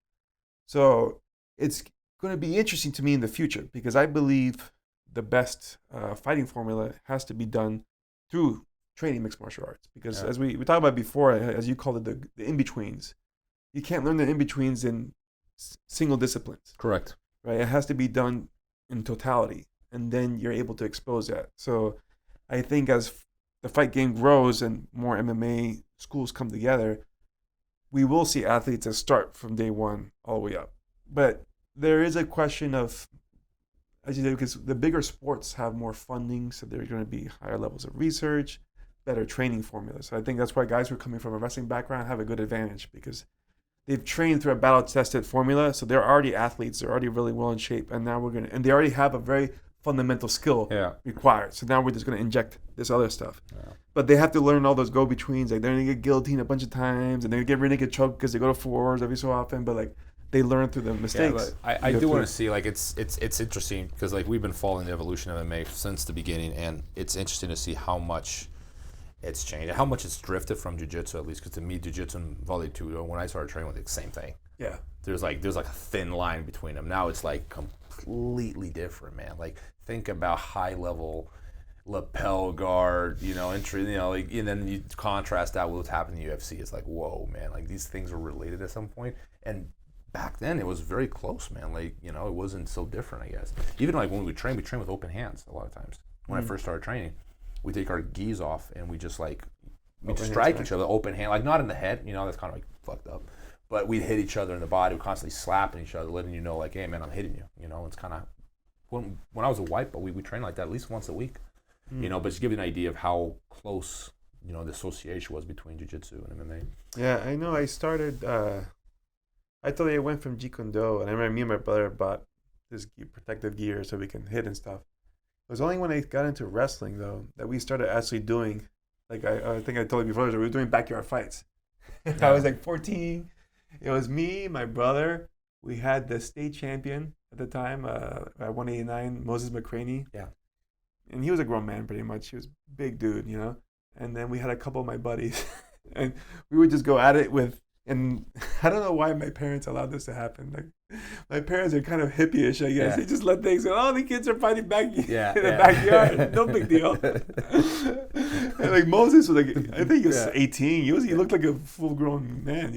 [SPEAKER 1] So it's going to be interesting to me in the future because I believe the best fighting formula has to be done through training mixed martial arts, because as we talked about before, as you called it, the in-betweens. You can't learn the in-betweens in single disciplines.
[SPEAKER 2] Correct.
[SPEAKER 1] Right? It has to be done in totality. and then you're able to expose that. So I think as the fight game grows and more MMA schools come together, we will see athletes that start from day one all the way up. But there is a question of, as you say, because the bigger sports have more funding, so there are going to be higher levels of research, better training formulas. So I think that's why guys who are coming from a wrestling background have a good advantage, because they've trained through a battle-tested formula, so they're already athletes, they're already really well in shape, and now and they already have a very fundamental skill required. So now we're just going to inject this other stuff. Yeah. But they have to learn all those go-betweens. Like, they're going to get guillotined a bunch of times, and they're going to get rear naked choke because they go to fours every so often, but like, they learn through the mistakes.
[SPEAKER 2] Yeah, I do want to see, like, it's interesting because, like, we've been following the evolution of MMA since the beginning, and it's interesting to see how much it's changed, how much it's drifted from jiu-jitsu, at least, because to me, jiu-jitsu and Vale Tudo, when I started training with it, the same thing.
[SPEAKER 1] Yeah.
[SPEAKER 2] There's like a thin line between them. Now it's like completely different, man. Like, think about high-level lapel guard, entry, like, and then you contrast that with what's happening in the UFC. It's like, whoa, man, like, these things are related at some point. And back then, it was very close, man. Like, it wasn't so different, I guess. Even like when we train with open hands a lot of times. When I first started training, we take our gis off and we just like, we'd strike each other open hand, like not in the head, that's kind of like fucked up. But we'd hit each other in the body, we're constantly slapping each other, letting you know, like, hey man, I'm hitting you. It's kind of, when I was a white belt, we trained like that at least once a week. But just give you an idea of how close, the association was between jiu-jitsu and MMA.
[SPEAKER 1] Yeah, I know. I started, I told you I went from Jeet Kune Do, and I remember me and my brother bought this protective gear so we can hit and stuff. It was only when I got into wrestling, though, that we started actually doing, like, I think I told you before, we were doing backyard fights. I was like 14. It was me, my brother. We had the state champion at the time, at 189, Moses McCraney.
[SPEAKER 2] Yeah.
[SPEAKER 1] And he was a grown man, pretty much. He was a big dude, And then we had a couple of my buddies. And we would just go at it with, and I don't know why my parents allowed this to happen. Like, my parents are kind of hippie-ish, I guess. Yeah. They just let things go. Oh, the kids are fighting back in the backyard. No big deal. And like Moses was like, I think he was 18. He looked like a full-grown man,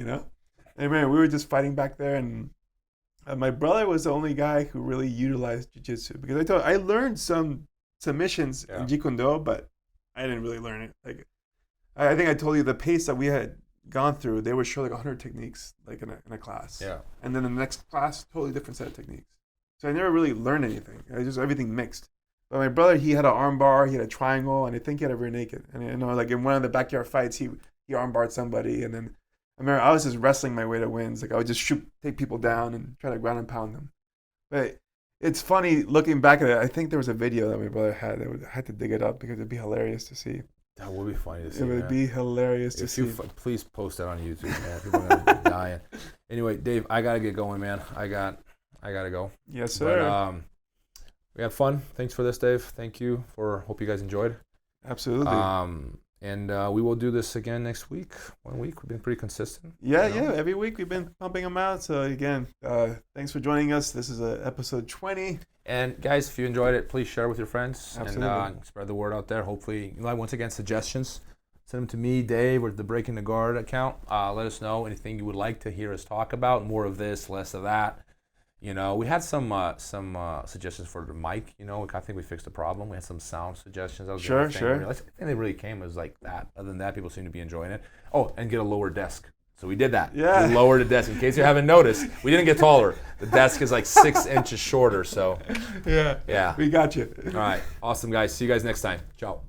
[SPEAKER 1] And man, we were just fighting back there, and my brother was the only guy who really utilized jiu-jitsu, because I learned some submissions in Jeet Kune Do, but I didn't really learn it. Like, I think I told you the pace that we had gone through, they would show like 100 techniques like in a class.
[SPEAKER 2] Yeah.
[SPEAKER 1] And then the next class, totally different set of techniques. So I never really learned anything. I just everything mixed. But my brother, he had an arm bar, he had a triangle, and I think he had a rear naked. And like in one of the backyard fights, he arm barred somebody, and then I remember I was just wrestling my way to wins. Like, I would just take people down and try to ground and pound them. But it's funny looking back at it. I think there was a video that my brother had. I had to dig it up because it'd be hilarious to see.
[SPEAKER 2] That would be funny to see.
[SPEAKER 1] It would be hilarious to see.
[SPEAKER 2] Please post that on YouTube, man. People are gonna be dying. Anyway, Dave, I gotta get going, man. I gotta go.
[SPEAKER 1] Yes, sir.
[SPEAKER 2] But, we had fun. Thanks for this, Dave. Thank you. Hope you guys enjoyed.
[SPEAKER 1] Absolutely.
[SPEAKER 2] And we will do this again next week. 1 week. We've been pretty consistent.
[SPEAKER 1] Yeah. Every week we've been pumping them out. So again, thanks for joining us. This is episode 20.
[SPEAKER 2] And guys, if you enjoyed it, please share with your friends.
[SPEAKER 1] Absolutely.
[SPEAKER 2] And spread the word out there. Hopefully, once again, suggestions. Send them to me, Dave, or the Breaking the Guard account. Let us know anything you would like to hear us talk about. More of this, less of that. We had some suggestions for the mic. I think we fixed the problem. We had some sound suggestions. That was
[SPEAKER 1] sure.
[SPEAKER 2] The thing they really came was like that. Other than that, people seem to be enjoying it. Oh, and get a lower desk. So we did that.
[SPEAKER 1] Yeah.
[SPEAKER 2] We lowered the desk. In case you haven't noticed, we didn't get taller. The desk is like 6 inches shorter. So
[SPEAKER 1] yeah. We got you.
[SPEAKER 2] All right. Awesome, guys. See you guys next time. Ciao.